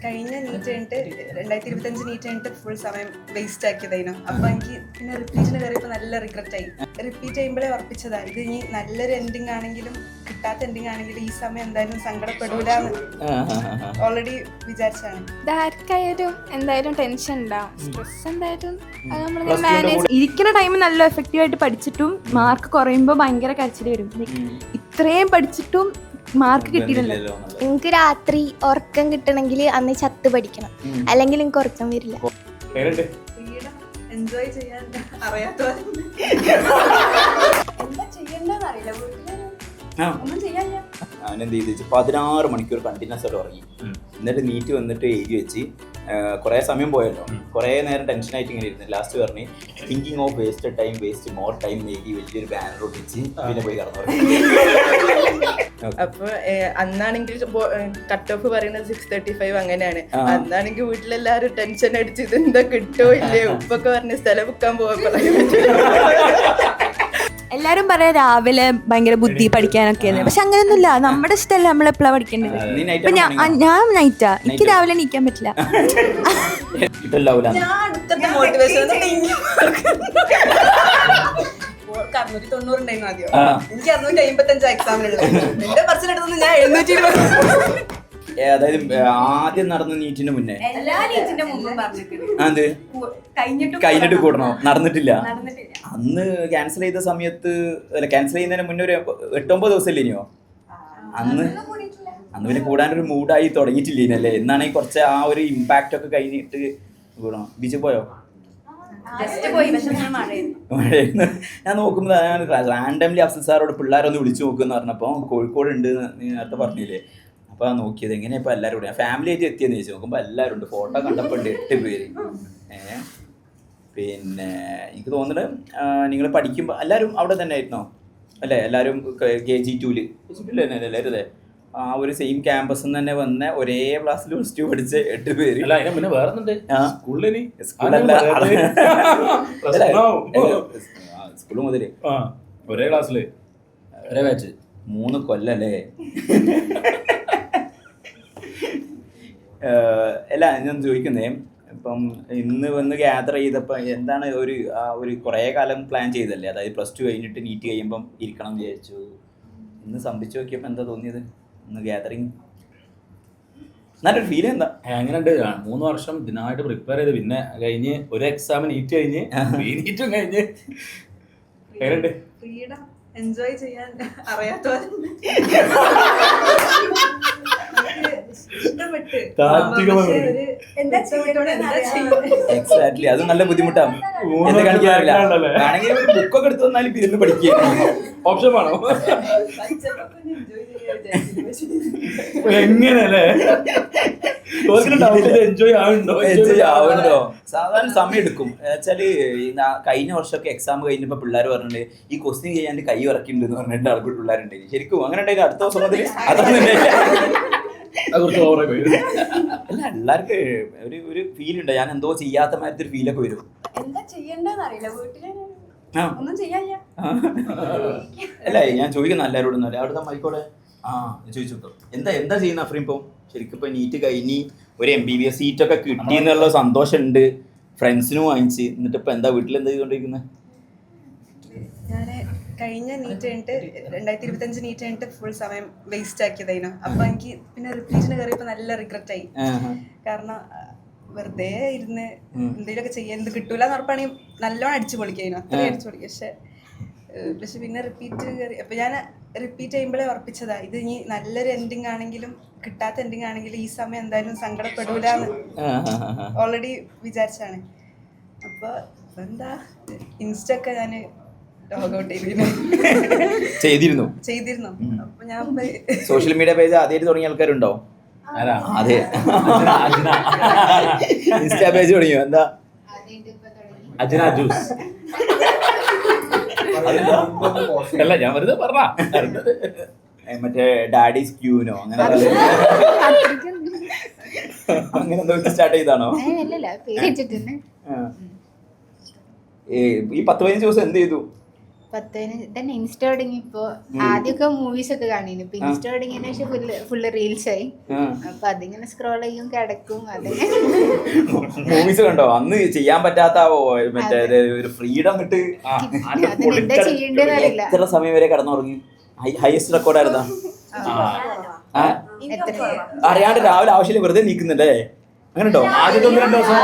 കഴിഞ്ഞ നീറ്റ് കഴിഞ്ഞിട്ട് 2025 നീറ്റ് കഴിഞ്ഞിട്ട് ഫുൾ സമയം വേസ്റ്റ് ആക്കിയതായിരുന്നു. അപ്പൊ എനിക്ക് പിന്നെ റിപ്പീറ്റിന് കയറിയപ്പോൾ നല്ല റിഗ്രറ്റ് ആയി. റിപ്പീറ്റ് ചെയ്യുമ്പോഴേ ഉറപ്പിച്ചതാ ഇത് ഇനി നല്ലൊരു എൻഡിങ് ആണെങ്കിലും കിട്ടാത്ത എൻഡിങ് ആണെങ്കിലും ഈ സമയം എന്തായാലും സങ്കടപ്പെടൂലെന്ന് ഓൾറെഡി വിചാരിച്ചാണ്. ആർക്കായാലും എന്തായാലും ടെൻഷൻ ഉണ്ടാവും, സ്ട്രെസ് എന്തായാലും അത് നമ്മൾ മാനേജ് ഇരിക്കുന്ന ടൈം നല്ല എഫക്റ്റീവായിട്ട് പഠിച്ചിട്ടും മാർക്ക് കുറയുമ്പോൾ ഭയങ്കര കരച്ചിൽ വരും. ഇത്രയും പഠിച്ചിട്ടും മാർക്ക് കിട്ടിയില്ലല്ലോ. എനിക്ക് രാത്രി ഉറക്കം കിട്ടണമെങ്കിൽ അന്ന് ചത്ത് പഠിക്കണം, അല്ലെങ്കിൽ എനിക്ക് ഉറക്കം വരില്ല. ഫ്രീഡം എൻജോയ് ചെയ്യാൻ അറിയാത്തവർ എന്താ ചെയ്യണ്ടെന്ന് അറിയില്ല. ഒന്നും ചെയ്യാനില്ല. അവനെന്ത് ചെയ്തു 16 മണിക്കൂർ കണ്ടിന്യൂസ് ആയിട്ട് ഉറങ്ങി. എന്നിട്ട് നീറ്റ് വന്നിട്ട് എഴുതി വെച്ച് കുറേ സമയം പോയല്ലോ, കുറേ നേരം ടെൻഷനായിട്ട് ഇങ്ങനെ ഇരുന്നു. ലാസ്റ്റ് പറഞ്ഞ് thinking of waste time waste more time എഴുതി വലിയൊരു ബാനർ ഒട്ടിച്ച് പിന്നെ പോയി കടന്നു. അപ്പൊ അന്നാണെങ്കിൽ കട്ട് ഓഫ് പറയുന്നത് 635 അങ്ങനെയാണ്. അന്നാണെങ്കിൽ വീട്ടിലെല്ലാരും ടെൻഷൻ അടിച്ച് ഇതെന്താ കിട്ടോ ഇല്ലേ, ഉപ്പൊക്കെ പറഞ്ഞ് സ്ഥലം വെക്കാൻ പോകാൻ എല്ലാരും പറയാ രാവിലെ ഭയങ്കര ബുദ്ധി പഠിക്കാനൊക്കെ, പക്ഷെ അങ്ങനെയൊന്നുമില്ല. നമ്മുടെ ഇഷ്ടമല്ല നമ്മളെപ്പോഴാ പഠിക്കേണ്ടത്. ഇപ്പൊ ഞാൻ നൈറ്റാ, എനിക്ക് രാവിലെ എണീക്കാൻ പറ്റില്ല. ഞാൻ അടുത്ത മോട്ടിവേഷൻ 690 ഉണ്ടായിരുന്നു ആദ്യം. എനിക്ക് 655 എക്സാമിനുള്ളത്. എന്റെ പെർസെന്റ് എടുത്തൊന്നും ഞാൻ 720. അതായത് ആദ്യം നടന്ന നീറ്റിന് മുന്നേ അത് കഴിഞ്ഞിട്ട് കൂടണോ? നടന്നിട്ടില്ല. അന്ന് ക്യാൻസൽ ചെയ്ത സമയത്ത് അല്ല, ക്യാൻസൽ ചെയ്യുന്നതിന് മുന്നേ ഒരു 8-9 ദിവസം ഇല്ലയോ അന്ന്? അന്ന് പിന്നെ കൂടാനൊരു മൂഡായി തുടങ്ങിയിട്ടില്ലേ എന്നാണെങ്കിൽ കുറച്ച് ആ ഒരു ഇമ്പാക്റ്റ് ഒക്കെ കഴിഞ്ഞിട്ട് കൂടണം. ബീച്ചിൽ പോയോ? മഴയായിരുന്നു. ഞാൻ നോക്കുമ്പോൾ ഞാൻ റാൻഡംലി അഫ്സൽ സാറോട് പിള്ളേരൊന്ന് വിളിച്ചു നോക്കുമെന്ന് പറഞ്ഞപ്പോൾ കോഴിക്കോട് ഉണ്ട് നേരത്തെ പറഞ്ഞില്ലേ. അപ്പോൾ നോക്കിയത് എങ്ങനെയാ ഇപ്പോൾ എല്ലാവരും കൂടെ ഫാമിലി ആയിട്ട് എത്തിയെന്ന് ചോദിച്ചു നോക്കുമ്പോൾ എല്ലാവരും ഉണ്ട്. ഫോട്ടോ കണ്ടപ്പോൾ ഉണ്ട് 8 പേര്. പിന്നെ എനിക്ക് തോന്നുന്നത് നിങ്ങൾ പഠിക്കുമ്പോൾ എല്ലാവരും അവിടെ തന്നെ ആയിരുന്നോ അല്ലേ? എല്ലാവരും KG2 എല്ലാവരും അല്ലേ? ആ ഒരു സെയിം ക്യാമ്പസിൽ നിന്ന് തന്നെ വന്ന ഒരേ ക്ലാസ്സിൽ +2 പഠിച്ച 8 പേര്. സ്കൂൾ മുതല് ഒരേ ക്ലാസ്സില് ഒരേ ബാച്ച് 3 കൊല്ലല്ലേ? അല്ല ഞാൻ ചോദിക്കുന്നേ, ഇപ്പം ഇന്ന് വന്ന് ഗ്യാദർ ചെയ്തപ്പോൾ എന്താണ് ഒരു കുറേ കാലം പ്ലാൻ ചെയ്തല്ലേ? അതായത് +2 കഴിഞ്ഞിട്ട് നീറ്റ് കഴിയുമ്പം ഇരിക്കണം എന്ന് വിചാരിച്ചു. ഇന്ന് സംഭവിച്ചു നോക്കിയപ്പോൾ എന്താ തോന്നിയത്? ഇന്ന് ഗ്യാദറിങ് നല്ലൊരു ഫീൽ എന്താ? അങ്ങനെയുണ്ട്. 3 വർഷം ഇതിനായിട്ട് പ്രിപ്പയർ ചെയ്ത് പിന്നെ കഴിഞ്ഞ് ഒരു എക്സാം നീറ്റ് കഴിഞ്ഞ് നീറ്റും കഴിഞ്ഞ് ഫ്രീഡം എൻജോയ് ചെയ്യാൻ അറിയാത്തവർ എക്സാക്ട്ലി, അത് നല്ല ബുദ്ധിമുട്ടാണ്. എന്ത് കാണിക്കാറില്ല. ആണെങ്കിൽ ഒരു ബുക്കൊക്കെ എടുത്തു വന്നാലും ഇരുന്ന് പഠിക്കുക ഓപ്ഷൻ വേണോ? എങ്ങനെയല്ലേ എൻജോയ് ആവുന്നുണ്ടോ? സാധാരണ സമയം എടുക്കും. വെച്ചാല് കഴിഞ്ഞ വർഷമൊക്കെ എക്സാം കഴിഞ്ഞപ്പോ പിള്ളേർ പറഞ്ഞിട്ടുണ്ട് ഈ ക്വസ്റ്റ്യൻ ചെയ്യാണ്ട് കൈ ഇറക്കിണ്ടെന്ന് പറഞ്ഞിട്ട് ആൾക്കൂടി പിള്ളേരുണ്ട്. ശരിക്കും അങ്ങനെ ഉണ്ടായിരുന്നു. അടുത്ത ദിവസം മുതൽ അല്ല എല്ലാവർക്കും ഒരു ഫീൽ ഉണ്ട്. ഞാൻ എന്തോ ചെയ്യാത്ത മാതിരി ഒരു ഫീലൊക്കെ വരും. എന്താ ചെയ്യണ്ടെന്ന് അറിയില്ല. വീട്ടില് ഒന്നും ചെയ്യാനില്ല. അല്ല ഞാൻ ചോദിക്കുന്ന എല്ലാവരോടും അവിടുത്തെ മൈക്കോടെ ചോദിച്ചു എന്താ ചെയ്യുന്ന അഫ്രീം? ഇപ്പം ശരിക്കും ഇപ്പൊ നീറ്റ് കഴിഞ്ഞ് ഒരു MBBS സീറ്റൊക്കെ കിട്ടി എന്നുള്ള സന്തോഷമുണ്ട്. ഫ്രണ്ട്സിനും വാങ്ങിച്ച്. എന്നിട്ട് ഇപ്പൊ എന്താ വീട്ടിൽ എന്താ ചെയ്തോണ്ടിരിക്കുന്നത്? ഞാന് കഴിഞ്ഞ നീറ്റ് കഴിഞ്ഞിട്ട് 2025 നീറ്റ് കഴിഞ്ഞിട്ട് ഫുൾ സമയം വേസ്റ്റ് ആക്കിയതായിരുന്നു. അപ്പൊ എനിക്ക് പിന്നെ റിപ്പീറ്റിന് കയറിയപ്പോ നല്ല റിഗ്രറ്റ് ആയി. കാരണം വെറുതെ ഇരുന്ന് എന്തെങ്കിലുമൊക്കെ ചെയ്യാൻ എന്ത് കിട്ടൂലെന്ന് ഉറപ്പാണെങ്കിൽ നല്ലോണം അടിച്ചു പൊളിക്കായിരുന്നു. അത്രയും അടിച്ചു പൊളിക്കും. പക്ഷെ പിന്നെ റിപ്പീറ്റ് കയറി അപ്പൊ ഞാൻ റിപ്പീറ്റ് ചെയ്യുമ്പോഴേ ഉറപ്പിച്ചതാ ഇത് ഇനി നല്ലൊരു എൻഡിങ് ആണെങ്കിലും കിട്ടാത്ത എൻഡിങ് ആണെങ്കിലും ഈ സമയം എന്തായാലും സങ്കടപ്പെടൂലെന്ന് ഓൾറെഡി വിചാരിച്ചാണ്. അപ്പൊ എന്താ ഇൻസ്റ്റൊക്കെ ഞാൻ ലോഗൗട്ട് ചെയ്തിരുന്നു. അപ്പൊ ഞാൻ സോഷ്യൽ മീഡിയ പേജ് ആദ്യമായിട്ട് തുടങ്ങിയ ആൾക്കാരുണ്ടോ? അതെ, ഇൻസ്റ്റാ പേജ് തുടങ്ങിയോ? എന്താ അജ്ന ജ്യൂസ് അല്ല ഞാൻ വെറുതെ പറഞ്ഞ മറ്റേ ഡാഡീസ് ക്യൂനോ അങ്ങനെ അങ്ങനെ എന്തോ സ്റ്റാർട്ട് ചെയ്താണോ? ഈ 10-15 ദിവസം എന്ത് ചെയ്തു? 10 തന്നെ ഇൻസ്റ്റ തുടങ്ങിയപ്പോ ആദ്യമൊക്കെ മൂവീസ് ഒക്കെ കാണിയിരുന്നു. ഇപ്പൊ ഇൻസ്റ്റ തുടങ്ങിയതിനു ശേഷം ഫുള്ള് റീൽസ് ആയി. അപ്പൊ അതിങ്ങനെ സ്ക്രോൾ ചെയ്യും, കിടക്കും. അതിങ്ങനെ മൂവീസ് കണ്ടോ? അന്ന് ചെയ്യാൻ പറ്റാത്ത മറ്റേ ഒരു ഫ്രീഡം കിട്ട് അതിനെന്താ ചെയ്യേണ്ടതെന്ന് അറിയില്ല. എത്ര സമയം വരെ കടന്നുറങ്ങി? ഹയസ്റ്റ് റെക്കോർഡായിരുന്നോ? അറിയാണ്ട് രാവിലെ ആവശ്യമില്ല വെറുതെ നീക്കുന്നുണ്ടേ, അങ്ങനെ ഉണ്ടോ? ആദ്യത്തെ 1-2 ദിവസം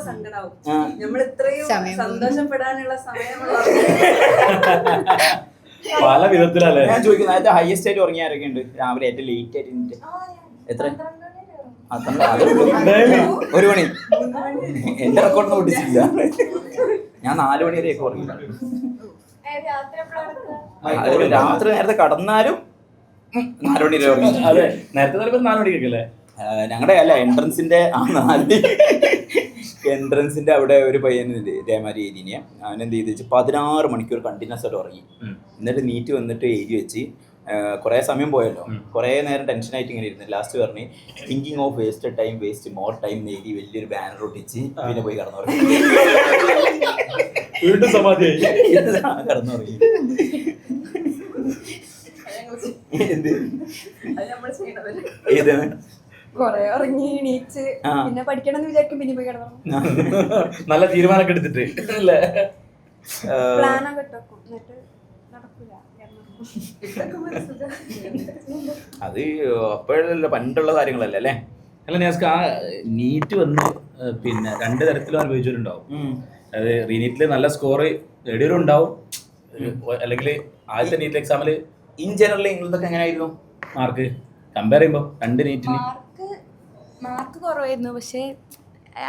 സങ്കടാവും. നമ്മൾ ഇത്രയും സന്തോഷപ്പെടാനുള്ള സമയം പല വിധത്തിലല്ലേ. ഞാൻ ചോദിക്കുന്നത് നേരത്തെ ഹയസ്റ്റ് ആയിട്ട് ഉറങ്ങിയ ആരൊക്കെ ഉണ്ട്? രാവിലെ ഏറ്റവും ലേറ്റ് ആയിട്ട് എത്ര? 1 മണി. എന്റെ റെക്കോർഡൊന്നും പൊട്ടിച്ചില്ല. ഞാൻ 4 മണി വരെയൊക്കെ ഉറങ്ങില്ല. രാത്രി നേരത്തെ കടന്നാലും 4 മണി വരെ ഉറങ്ങി. അതെ, നേരത്തെ 4 മണിക്കൊക്കെ അല്ലേ? ഞങ്ങളുടെ അല്ല എൻട്രൻസിന്റെ എൻട്രൻസിന്റെ അവിടെ ഒരു പയ്യൻ ഇതേമാതിരി എഴുതിനെ. അവനെന്ത് ചെയ്ത് വെച്ച് 16 മണിക്കൂർ കണ്ടിന്യൂസ് ആയിട്ട് ഉറങ്ങി. എന്നിട്ട് നീറ്റ് വന്നിട്ട് എഴുതി വെച്ച് കുറേ സമയം പോയല്ലോ, കുറേ നേരം ടെൻഷനായിട്ട് ഇങ്ങനെ ഇരുന്നു. ലാസ്റ്റ് പറഞ്ഞ് thinking of waste time waste more time എഴുതി വലിയൊരു ബാനർ ഒട്ടിച്ച് പിന്നെ പോയി കടന്നുറങ്ങി. വീണ്ടും സമാധിയായി കടന്നുറങ്ങി. ഏതാണ്? കൊറേ ഉറങ്ങി എണീച്ച് പിന്നെ പഠിക്കണം എന്ന് വിചാരിക്കും, പിന്നെ പോയി കിടന്നു. നല്ല തീരുമാനമൊക്കെ എടുത്തിട്ട് അല്ലേ? പ്ലാനൊക്കെ ഇട്ടേക്കും, എന്നിട്ട് നടക്കൂല. അത് അപ്പോഴല്ല, പണ്ടുള്ള കാര്യങ്ങളല്ലേ അല്ലേ? അല്ല നിയാസ്ക, ആ നീറ്റ് വന്ന് പിന്നെ 2 തരത്തിലും അനുഭവിച്ചിട്ടുണ്ടാവും. അതായത് റീനീറ്റില് നല്ല സ്കോർ നേടിയവരും ഉണ്ടാവും, അല്ലെങ്കിൽ ആദ്യത്തെ നീറ്റ് എക്സാമിൽ ഇൻ ജനറൽ നിങ്ങളതൊക്കെ എങ്ങനെയായിരുന്നു മാർക്ക് കമ്പയർ ചെയ്യുമ്പോൾ? 2 നീറ്റിന് മാർക്ക് കുറവായിരുന്നു. പക്ഷേ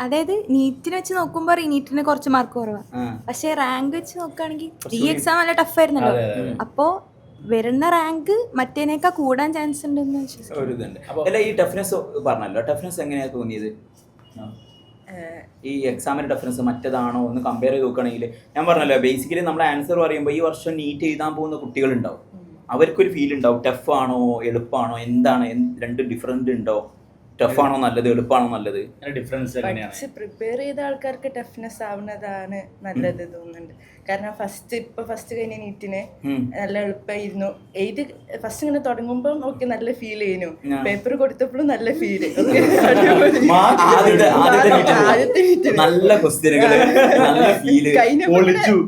അതായത് നീറ്റിനെ വെച്ച് നോക്കുമ്പോൾ റീനീറ്റിന് കുറച്ച് മാർക്ക് കുറവാണ്. പക്ഷെ റാങ്ക് വെച്ച് നോക്കുകയാണെങ്കിൽ ഈ എക്സാം നല്ല ടഫ് ആയിരുന്നല്ലോ. അപ്പോൾ വരുന്ന റാങ്ക് മറ്റേനേക്കാൾ കൂടാൻ ചാൻസ് ഉണ്ടെന്ന് വിശ്വസിക്കുന്നു. അല്ല, ഈ ടഫ്നെസ് പറഞ്ഞല്ലോ, ടഫ്നെസ് എങ്ങനെയാ തോന്നിയത്? ഈ എക്സാമിന്റെ ടഫ്നെസ് മറ്റേതാണോ ഒന്ന് കമ്പയർ ചെയ്ത് നോക്കുകയാണെങ്കിൽ? ഞാൻ പറഞ്ഞല്ലോ, ബേസിക്കലി നമ്മൾ ആൻസർ പറയുമ്പോൾ ഈ വർഷം നീറ്റ് എഴുതാൻ പോകുന്ന കുട്ടികളുണ്ടാവും, അവർക്കൊരു ഫീൽ ഉണ്ടാവും ടഫ് ആണോ എളുപ്പമാണോ എന്താണ്, 2 ഡിഫറൻറ്റ് ഉണ്ടോ? ടഫാണോ നല്ലത്, എളുപ്പമാണോ നല്ലത്? ഡിഫറൻസ് പഠിച്ച് പ്രിപ്പയർ ചെയ്ത ആൾക്കാർക്ക് ടഫ്നെസ് ആവുന്നതാണ് നല്ലത് തോന്നുന്നുണ്ട്. കാരണം ഫസ്റ്റ് കഴിഞ്ഞ നീറ്റിന് നല്ല എളുപ്പമായിരുന്നു. ഫസ്റ്റ് ഇങ്ങനെ തുടങ്ങുമ്പോൾ ഓക്കെ നല്ല ഫീൽ ചെയ്യുന്നു, പേപ്പർ കൊടുത്തപ്പോഴും നല്ല ഫീല്. നല്ല കഴിഞ്ഞ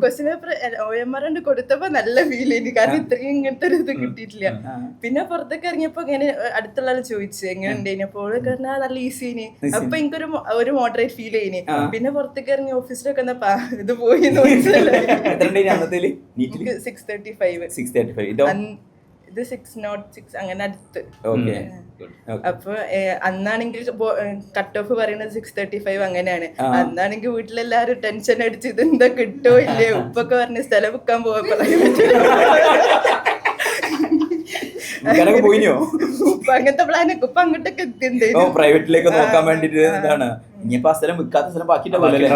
ക്വസ്റ്റ്യൻ പേപ്പർ OMR കൊടുത്തപ്പോ നല്ല ഫീൽ ചെയ്യുന്നു, കാരണം ഇത്രയും ഇങ്ങനത്തെ ഒരു ഇത് കിട്ടിയിട്ടില്ല. പിന്നെ പുറത്തേക്ക് ഇറങ്ങിയപ്പോ ഇങ്ങനെ അടുത്തുള്ള ആൾ ചോദിച്ചു എങ്ങനെ ഉണ്ടായിന്, അപ്പോൾ കാരണം നല്ല ഈസിന്. അപ്പൊ എനിക്കൊരു മോഡറേറ്റ് ഫീൽ ചെയ്യുന്നു. പിന്നെ പുറത്തേക്ക് ഇറങ്ങി ഓഫീസിലൊക്കെ ഇത് പോയി 635 ഇത് 606 അങ്ങനെ അടുത്ത്. അപ്പൊ അന്നാണെങ്കിൽ കട്ട് ഓഫ് പറയുന്നത് 635 അങ്ങനെയാണ്. അന്നാണെങ്കിൽ വീട്ടിലെല്ലാരും ടെൻഷൻ അടിച്ച് ഇതെന്താ കിട്ടോ ഇല്ലേ, ഉപ്പൊക്കെ പറഞ്ഞ് സ്ഥലം വിൽക്കാൻ പോവാ പോയിനോ? ഉപ്പ അങ്ങനത്തെ പ്ലാനൊക്കെ ഉപ്പ അങ്ങോട്ടൊക്കെ എത്തിണ്ടേ പ്രൈവറ്റിലേക്ക് നോക്കാൻ വേണ്ടിട്ട് എന്താണ് ഇനിയിപ്പോ ആ സ്ഥലം വിൽക്കാത്ത സ്ഥലം ബാക്കിയിട്ടല്ലേ?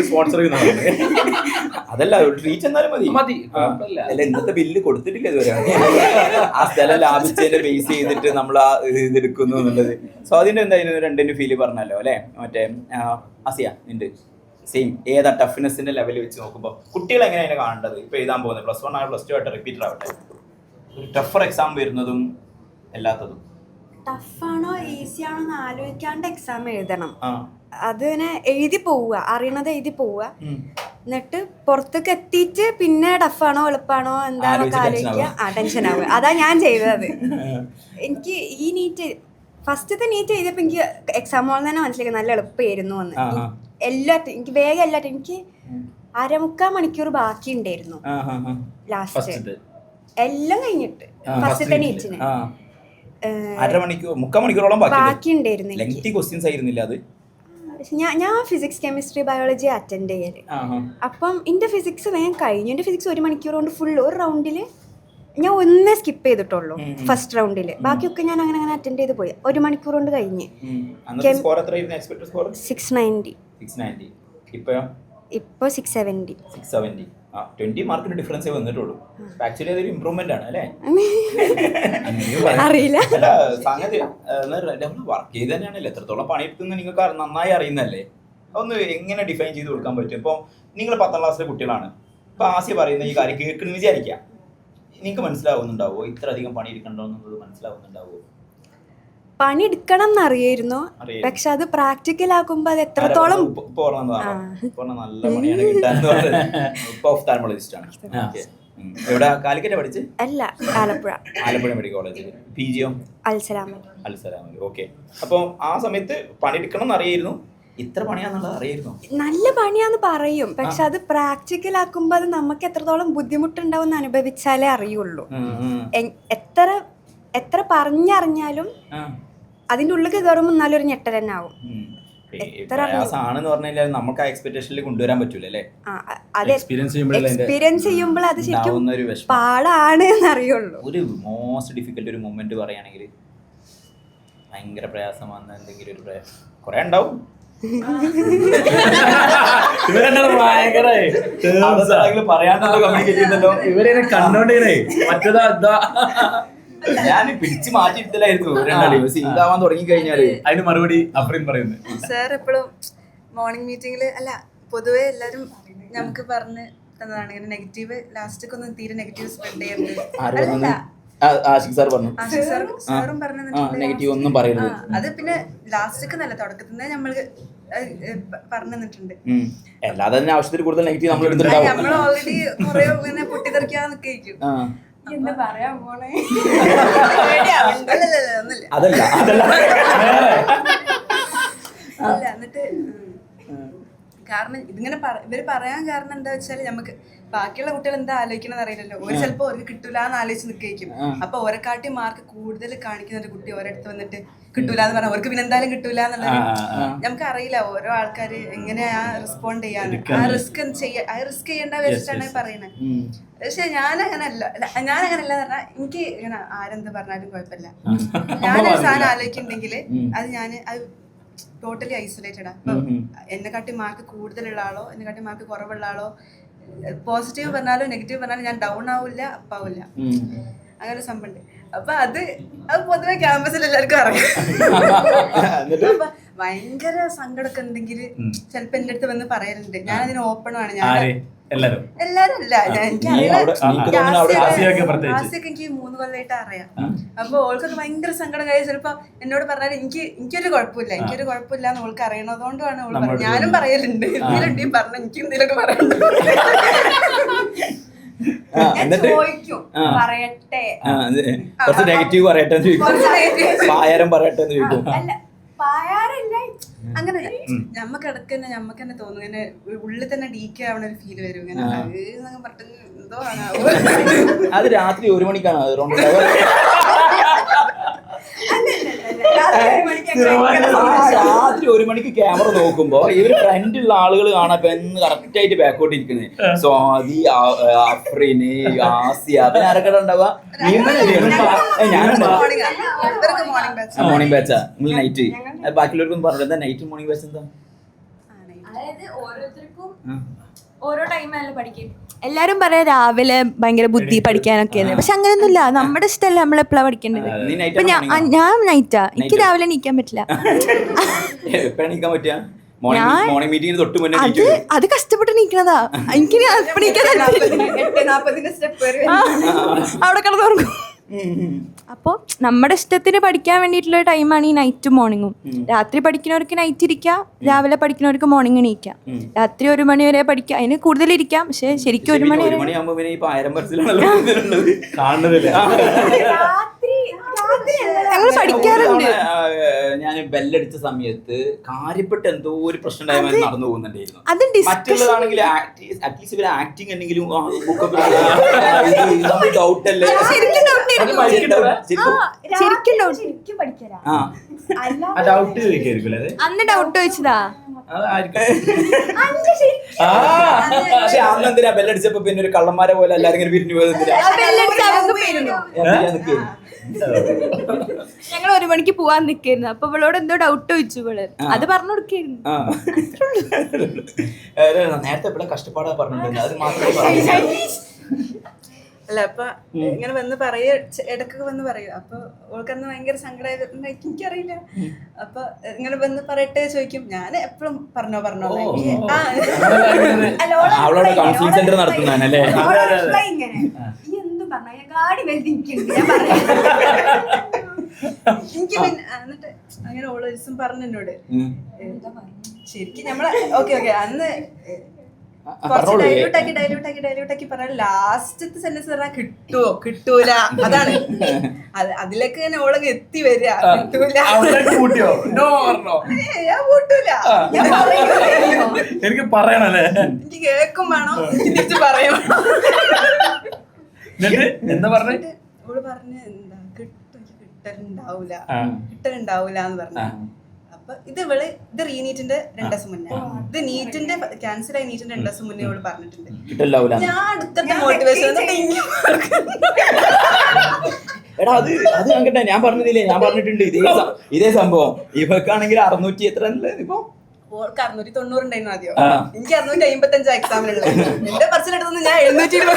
സ്പോൺസർ അതല്ല, ട്രീറ്റ് എന്നാലും മതി. അല്ല, ഇന്നത്തെ ബില്ല് കൊടുത്തിട്ടില്ല ഇതുവരെ. ആ സ്ഥലം ലാഭിച്ചതിന്റെ ബേസ് ചെയ്തിട്ട് നമ്മൾ ആ ഇതെടുക്കുന്നു എന്നുള്ളത്. സോ അതിന്റെ എന്തായാലും 2 ഫീല് പറഞ്ഞല്ലോ അല്ലെ? മറ്റേ അസിയ ഉണ്ട് സെയിം. ഏതാ ടഫ്നെസിന്റെ ലെവൽ വെച്ച് നോക്കുമ്പോൾ കുട്ടികൾ എങ്ങനെയാണ് കാണേണ്ടത്? ഇപ്പൊ എഴുതാൻ പോകുന്നത് +1 ആയോ +2 ആയിട്ട് റിപ്പീറ്റർ ആവട്ടെ, ഒരു ടഫർ എക്സാം വരുന്നതും അല്ലാത്തതും. ടഫാണോ ഈസി ആണോ എന്ന് ആലോചിക്കാണ്ട് എക്സാം എഴുതണം. അതിനെ എഴുതി പോവുക, അറിയണത് എഴുതി പോവുക, എന്നിട്ട് പുറത്തേക്ക് എത്തിയിട്ട് പിന്നെ ടഫാണോ എളുപ്പമാണോ എന്താണൊക്കെ ആലോചിക്കുക, ടെൻഷൻ ആവുക. അതാ ഞാൻ ചെയ്തത്. എനിക്ക് ഈ നീറ്റ് ഫസ്റ്റത്തെ നീറ്റ് എഴുതിയപ്പോൾ എനിക്ക് എക്സാം ഹോളിൽ തന്നെ മനസ്സിലാക്കി നല്ല എളുപ്പമായിരുന്നു എന്ന്. എല്ലാറ്റും എനിക്ക് വേഗം എല്ലാറ്റും എനിക്ക് 1/4 മണിക്കൂർ ബാക്കി ഉണ്ടായിരുന്നു ലാസ്റ്റ് എല്ലാം കഴിഞ്ഞിട്ട്. ഫസ്റ്റത്തെ നീറ്റിന് 3/4 മണിക്കൂറോളം ബാക്കി ഉണ്ടായിരുന്നു. അത് ഞാൻ ഫിസിക്സ് കെമിസ്ട്രി ബയോളജി അറ്റൻഡ് ചെയ്യല്. അപ്പം എന്റെ ഫിസിക്സ് വേഗം കഴിഞ്ഞു. എന്റെ ഫിസിക്സ് 1 മണിക്കൂർ കൊണ്ട് ഫുൾ ഒരു റൗണ്ടില് ഞാൻ ഒന്നേ സ്കിപ്പ് ചെയ്തിട്ടുള്ളൂ ഫസ്റ്റ് റൗണ്ടില്. ബാക്കിയൊക്കെ ഞാൻ അങ്ങനെ അറ്റൻഡ് ചെയ്ത് പോയി. 1 മണിക്കൂർ കൊണ്ട് കഴിഞ്ഞ്. 690. ഇപ്പൊ 670. 20 മാർക്കിന് ഡിഫറൻസേ വന്നിട്ടുള്ളൂ. ആക്ച്വലി അതൊരു ഇംപ്രൂവ്മെന്റ് ആണ് അല്ലേ? അറിയില്ല. സംഗതി വർക്ക് ചെയ്ത് തന്നെയാണല്ലോ. എത്രത്തോളം പണിയെടുക്കുന്ന നിങ്ങൾക്ക് നന്നായി അറിയുന്നല്ലേ? ഒന്ന് എങ്ങനെ ഡിഫൈൻ ചെയ്ത് കൊടുക്കാൻ പറ്റും? ഇപ്പോൾ നിങ്ങൾ 10ാം ക്ലാസ്സിലെ കുട്ടികളാണ്, ഇപ്പോൾ ആസിയ പറയുന്ന ഈ കാര്യം കേൾക്കണമെന്ന് വിചാരിക്കാം, നിങ്ങൾക്ക് മനസ്സിലാവുന്നുണ്ടാവോ ഇത്ര അധികം പണി എടുക്കണ്ടോ എന്നുള്ളത് മനസ്സിലാവുന്നുണ്ടാവോ? പണി എടുക്കണം എന്നറിയായിരുന്നു, പക്ഷെ അത് പ്രാക്ടിക്കൽ ആക്കുമ്പോ അത് എത്രത്തോളം നല്ല പണിയാണ് കിട്ടാന്ന് ആണ്. എവിടെ കാലിക്കറ്റ് പഠിച്ച്? അല്ല, ആലപ്പുഴ മെഡിക്കൽ കോളേജ്. PGയോ? അൽസലാമിൽ. ഓക്കെ. അപ്പോൾ ആ സമയത്ത് പണിയെടുക്കണം എന്നറിയായിരുന്നു, ഇത്ര പണിയാന്നുള്ളത് അറിയായിരുന്നു? നല്ല പണിയാന്ന് പറയും, പക്ഷെ അത് പ്രാക്ടിക്കൽ ആക്കുമ്പോ അത് നമുക്ക് എത്രത്തോളം ബുദ്ധിമുട്ടുണ്ടാവും എന്ന് അനുഭവിച്ചാലേ അറിയുള്ളൂ. എത്ര പറഞ്ഞറിഞ്ഞാലും അതിന്റെ ഉള്ളിൽ കയറുമ്പോൾ നല്ലൊരു ഞെട്ടൽ തന്നെ ആവും. പ്രയാസമാണെന്ന് പറഞ്ഞാൽ നമുക്ക് ആ എക്സ്പെക്ടേഷനിൽ കൊണ്ടുവരാൻ പറ്റൂലേ? എക്സ്പീരിയൻസ് ചെയ്യുമ്പോൾ അത് ശരിക്കും പാടാണ് എന്നറിയുള്ളൂ. ഒരു മോസ്റ്റ് ഡിഫിക്കൽട്ട് ഒരു മൊമെന്റ് പറയുകയാണെങ്കിൽ ഭയങ്കര പ്രയാസം വന്ന എന്തെങ്കിലും ഒരു പ്രയാസം കുറെ ഉണ്ടാവും. ഇവരെ കണ്ടോണ്ടേ മറ്റേതാ ഞാൻ പിടിച്ച് മാറ്റിയിട്ടില്ലായിരുന്നു സീതാവാൻ തുടങ്ങി കഴിഞ്ഞാല്. അതിന് മറുപടി അഫ്രീൻ പറയുന്നത്, സാർ എപ്പോഴും മോർണിംഗ് മീറ്റിംഗില് അല്ല പൊതുവെ എല്ലാരും നമുക്ക് പറഞ്ഞ് തന്നതാണ് ഇങ്ങനെ നെഗറ്റീവ് ലാസ്റ്റൊക്കെ ഒന്നും തീരെ നെഗറ്റീവ് സ്പ്രെഡ് ചെയ്യരുത്. ആഷിഖ് സാർ പറഞ്ഞു, സാറും പറഞ്ഞു നെഗറ്റീവ് ഒന്നും പറയരുത്. അത് പിന്നെ ലാസ്റ്റൊക്കെ നല്ല തുടക്കത്തിൽ നമ്മള് പറഞ്ഞു തന്നിട്ടുണ്ട്. അല്ലാതെ തന്നെ ആവശ്യത്തിൽ കൂടുതൽ നെഗറ്റീവ് നമ്മൾ എടുത്തിട്ടുണ്ടാവും. നമ്മൾ ഓൾറെഡി കുറെ ഇങ്ങനെ പൊട്ടിത്തെറിക്കാൻ നിൽക്കും. എന്താ പറയാ പോണേ? അതല്ല അല്ല, എന്നിട്ട് കാരണം ഇതിങ്ങനെ ഇവര് പറയാൻ കാരണം എന്താ വെച്ചാല് നമുക്ക് ബാക്കിയുള്ള കുട്ടികൾ എന്താ ആലോചിക്കണമെന്ന് അറിയില്ലല്ലോ. ഒരു ചിലപ്പോ അവർക്ക് കിട്ടൂല എന്ന് ആലോചിച്ച് നിൽക്കും. അപ്പൊ ഓരെക്കാട്ടി മാർക്ക് കൂടുതൽ കാണിക്കുന്ന ഒരു കുട്ടി ഓരോടുത്ത് വന്നിട്ട് കിട്ടൂല എന്ന് പറഞ്ഞാൽ അവർക്ക് പിന്നെ എന്തായാലും കിട്ടൂല എന്നുള്ളത് നമുക്ക് അറിയില്ല. ഓരോ ആൾക്കാര് എങ്ങനെയാ റെസ്പോണ്ട് ചെയ്യാന്ന്, ആ റിസ്ക് ചെയ്യേണ്ട വെച്ചിട്ടാണ് പറയണത്. പക്ഷെ ഞാനങ്ങനല്ല എന്ന് പറഞ്ഞാൽ എനിക്ക് ഇങ്ങനെ ആരെന്ത് പറഞ്ഞാലും കുഴപ്പമില്ല. ഞാനൊരു സാധനം ആലോചിക്കുന്നുണ്ടെങ്കിൽ അത് ടോട്ടലി ഐസൊലേറ്റഡാ. അപ്പൊ എന്നെക്കാട്ടി മാർക്ക് കൂടുതലുള്ള ആളോ എന്നെക്കാട്ടി മാർക്ക് കുറവുള്ള ആളോ പോസിറ്റീവ് പറഞ്ഞാലോ നെഗറ്റീവ് പറഞ്ഞാലും ഞാൻ ഡൗൺ ആവില്ല, അപ്പാവില്ല. അങ്ങനെ സംഭവമുണ്ട്. അപ്പൊ അത് പൊതുവെ ക്യാമ്പസിൽ എല്ലാവർക്കും അറിയാം. അപ്പൊ ഭയങ്കര സങ്കടമൊക്കെ ഉണ്ടെങ്കിൽ ചിലപ്പോ എന്റെ അടുത്ത് വന്ന് പറയലുണ്ട്. ഞാനതിന് ഓപ്പണാണ്. എല്ലാരും അല്ല, ആസിയൊക്കെ എനിക്ക് 3 കൊല്ലമായിട്ട് അറിയാം. അപ്പൊ ഓൾക്കൊക്കെ ഭയങ്കര സങ്കടം കഴിയും. ചിലപ്പോ എന്നോട് പറഞ്ഞാൽ എനിക്കൊരു കുഴപ്പമില്ല എന്ന് ഓൾക്ക് അറിയണതുകൊണ്ടാണ് ഓള് പറയുന്നത്. ഞാനും പറയലുണ്ട്, എന്തെങ്കിലും പറഞ്ഞ എനിക്ക് എന്തെങ്കിലുമൊക്കെ പറയണ്ട. ചോദിക്കും പറയട്ടെ, നെഗറ്റീവ് പറയട്ടെ, അല്ല പായാറില്ല അങ്ങനെ. ഞമ്മക്ക് ഇടയ്ക്ക് ഞമ്മക്ക് തന്നെ തോന്നും ഇങ്ങനെ ഉള്ളിൽ തന്നെ ഡീക്കെ ആവണ ഒരു ഫീൽ വരും. ഇങ്ങനെ പറഞ്ഞിട്ട് എന്തോ ആണ്. അത് രാത്രി 1 മണിക്കാണ് രാത്രി 1 മണിക്ക് ക്യാമറ നോക്കുമ്പോ ഇവര് ഫ്രണ്ടിലുള്ള ആളുകൾ കാണാൻ പെന്ന് കറക്റ്റ് ആയിട്ട് ബാക്കോട്ട് ഇരിക്കുന്നത്. സ്വാതി, അഫ്രീന്, ആസിയ, പിന്നെ ആരൊക്കെ ഉണ്ടാവുക? മോർണിംഗ് ബാച്ചാ നിങ്ങൾ നൈറ്റ്? ബാക്കിയുള്ളവർക്കും പറഞ്ഞത് നൈറ്റ് മോർണിംഗ് ബാച്ച് എന്താ? അതായത് ഓരോരുത്തർക്കും ഓരോ ടൈമല്ല പഠിക്കും. എല്ലാരും പറയാം രാവിലെ ഭയങ്കര ബുദ്ധി പഠിക്കാനൊക്കെ, പക്ഷെ അങ്ങനെയൊന്നുമില്ല. നമ്മുടെ ഇഷ്ടമല്ല നമ്മളെപ്പോഴാ പഠിക്കേണ്ടത്. ഇപ്പൊ ഞാൻ നൈറ്റാ, എനിക്ക് രാവിലെ എണീക്കാൻ പറ്റില്ല. അത് കഷ്ടപ്പെട്ട് നീക്കണതാ. എനിക്ക് അവിടെ കിടന്നുറങ്ങും. അപ്പോൾ നമ്മുടെ ഇഷ്ടത്തിന് പഠിക്കാൻ വേണ്ടിയിട്ടുള്ള ടൈമാണ് ഈ നൈറ്റും മോർണിംഗും. രാത്രി പഠിക്കുന്നവർക്ക് നൈറ്റ് ഇരിക്കാം, രാവിലെ പഠിക്കുന്നവർക്ക് മോർണിംഗ് എണീക്കാം. രാത്രി 1 മണി വരെ പഠിക്കാം, അതിന് കൂടുതൽ ഇരിക്കാം. പക്ഷെ ശരിക്കും 1 മണി വരെ ഞങ്ങൾ പഠിക്കാറുണ്ട്. ഞാൻ ബെല്ലടിച്ച സമയത്ത് കാര്യപ്പെട്ട എന്തോ ഒരു പ്രശ്നം നടന്നു പോകുന്നുണ്ടായിരുന്നു. മറ്റുള്ളതാണെങ്കിൽ അറ്റ്ലീസ്റ്റ് ഇവര് ആക്ടിങ് എന്തെങ്കിലും ഡൗട്ട് അല്ലേ? അന്ന് ഡൗട്ട് ചോദിച്ചതാ. പക്ഷെ അന്നെന്തിനാ ബെല്ലടിച്ചപ്പോ പിന്നെ ഒരു കള്ളന്മാരെ പോലെ എല്ലാരും ഇങ്ങനെ പിരിഞ്ഞു പോയത്? ഞങ്ങൾ 1 മണിക്ക് പോവാൻ നിക്കായിരുന്നു. അപ്പൊ ഇവളോട് എന്തോ ഡൗട്ട് ചോദിച്ചു. ഇവള് അത് പറഞ്ഞു കൊടുക്കായിരുന്നു. നേരത്തെ ഇവിടെ കഷ്ടപ്പാടാ പറഞ്ഞിട്ടുണ്ട്, അത് മാത്രമേ അല്ല അപ്പൊ ഇങ്ങനെ വന്ന് ഇടക്കൊക്കെ വന്ന് പറയും. അപ്പൊ ഓൾക്കന്ന് ഭയങ്കര സങ്കടമായത് എനിക്കറിയില്ല. അപ്പൊ ഇങ്ങനെ വന്ന് പറയട്ടെ ചോദിക്കും. ഞാൻ എപ്പോഴും പറഞ്ഞോ അവളോട് കൗൺസിലിംഗ് സെന്റർ നടത്തുന്നതല്ലേ? എനിക്ക് പിന്നെ എന്നിട്ട് അങ്ങനെ ഓള് ഒരു ദിവസം പറഞ്ഞു എന്നോട് ശരിക്കും നമ്മളെ ഓക്കെ അന്ന് കുറച്ച് ഡൈല്യൂട്ടാക്കി പറഞ്ഞ ലാസ്റ്റത്തെ സെന്റൻസ് പറഞ്ഞാൽ കിട്ടൂല അതാണ്. അതിലേക്ക് തന്നെ ഓളങ്ങ് എത്തി വരിക. കിട്ടൂല ഞാൻ കൂട്ടൂല. എനിക്ക് പറയണല്ലേ, എനിക്ക് കേക്കും വേണം, തിരിച്ച് പറയണം. എന്താ പറഞ്ഞ? ഓള് പറഞ്ഞ എന്താ കിട്ടലുണ്ടാവൂല എന്ന് പറഞ്ഞു. അപ്പൊ ഇത് റീനീറ്റിന്റെ 2 ദിവസം മുന്നേ, ഇത് നീറ്റിന്റെ ക്യാൻസൽ ആയി നീറ്റിന്റെ 2 ദിവസം മുന്നേ അവള് പറഞ്ഞിട്ടുണ്ട്. ഞാൻ അടുത്ത മോട്ടിവേഷൻ എടാ അത് കണ്ടിട്ടേ ഞാൻ പറഞ്ഞിട്ടുണ്ട് ഇതേ സംഭവം. ഇവക്കാണെങ്കിൽ 600 എത്ര ഇപ്പൊ ഓൾക്ക് 690 ഉണ്ടായിരുന്നു ആദ്യം. എനിക്ക് 655 എക്സാമിനുള്ളത്. എന്റെ പെർസെന്റ് ഞാൻ 720.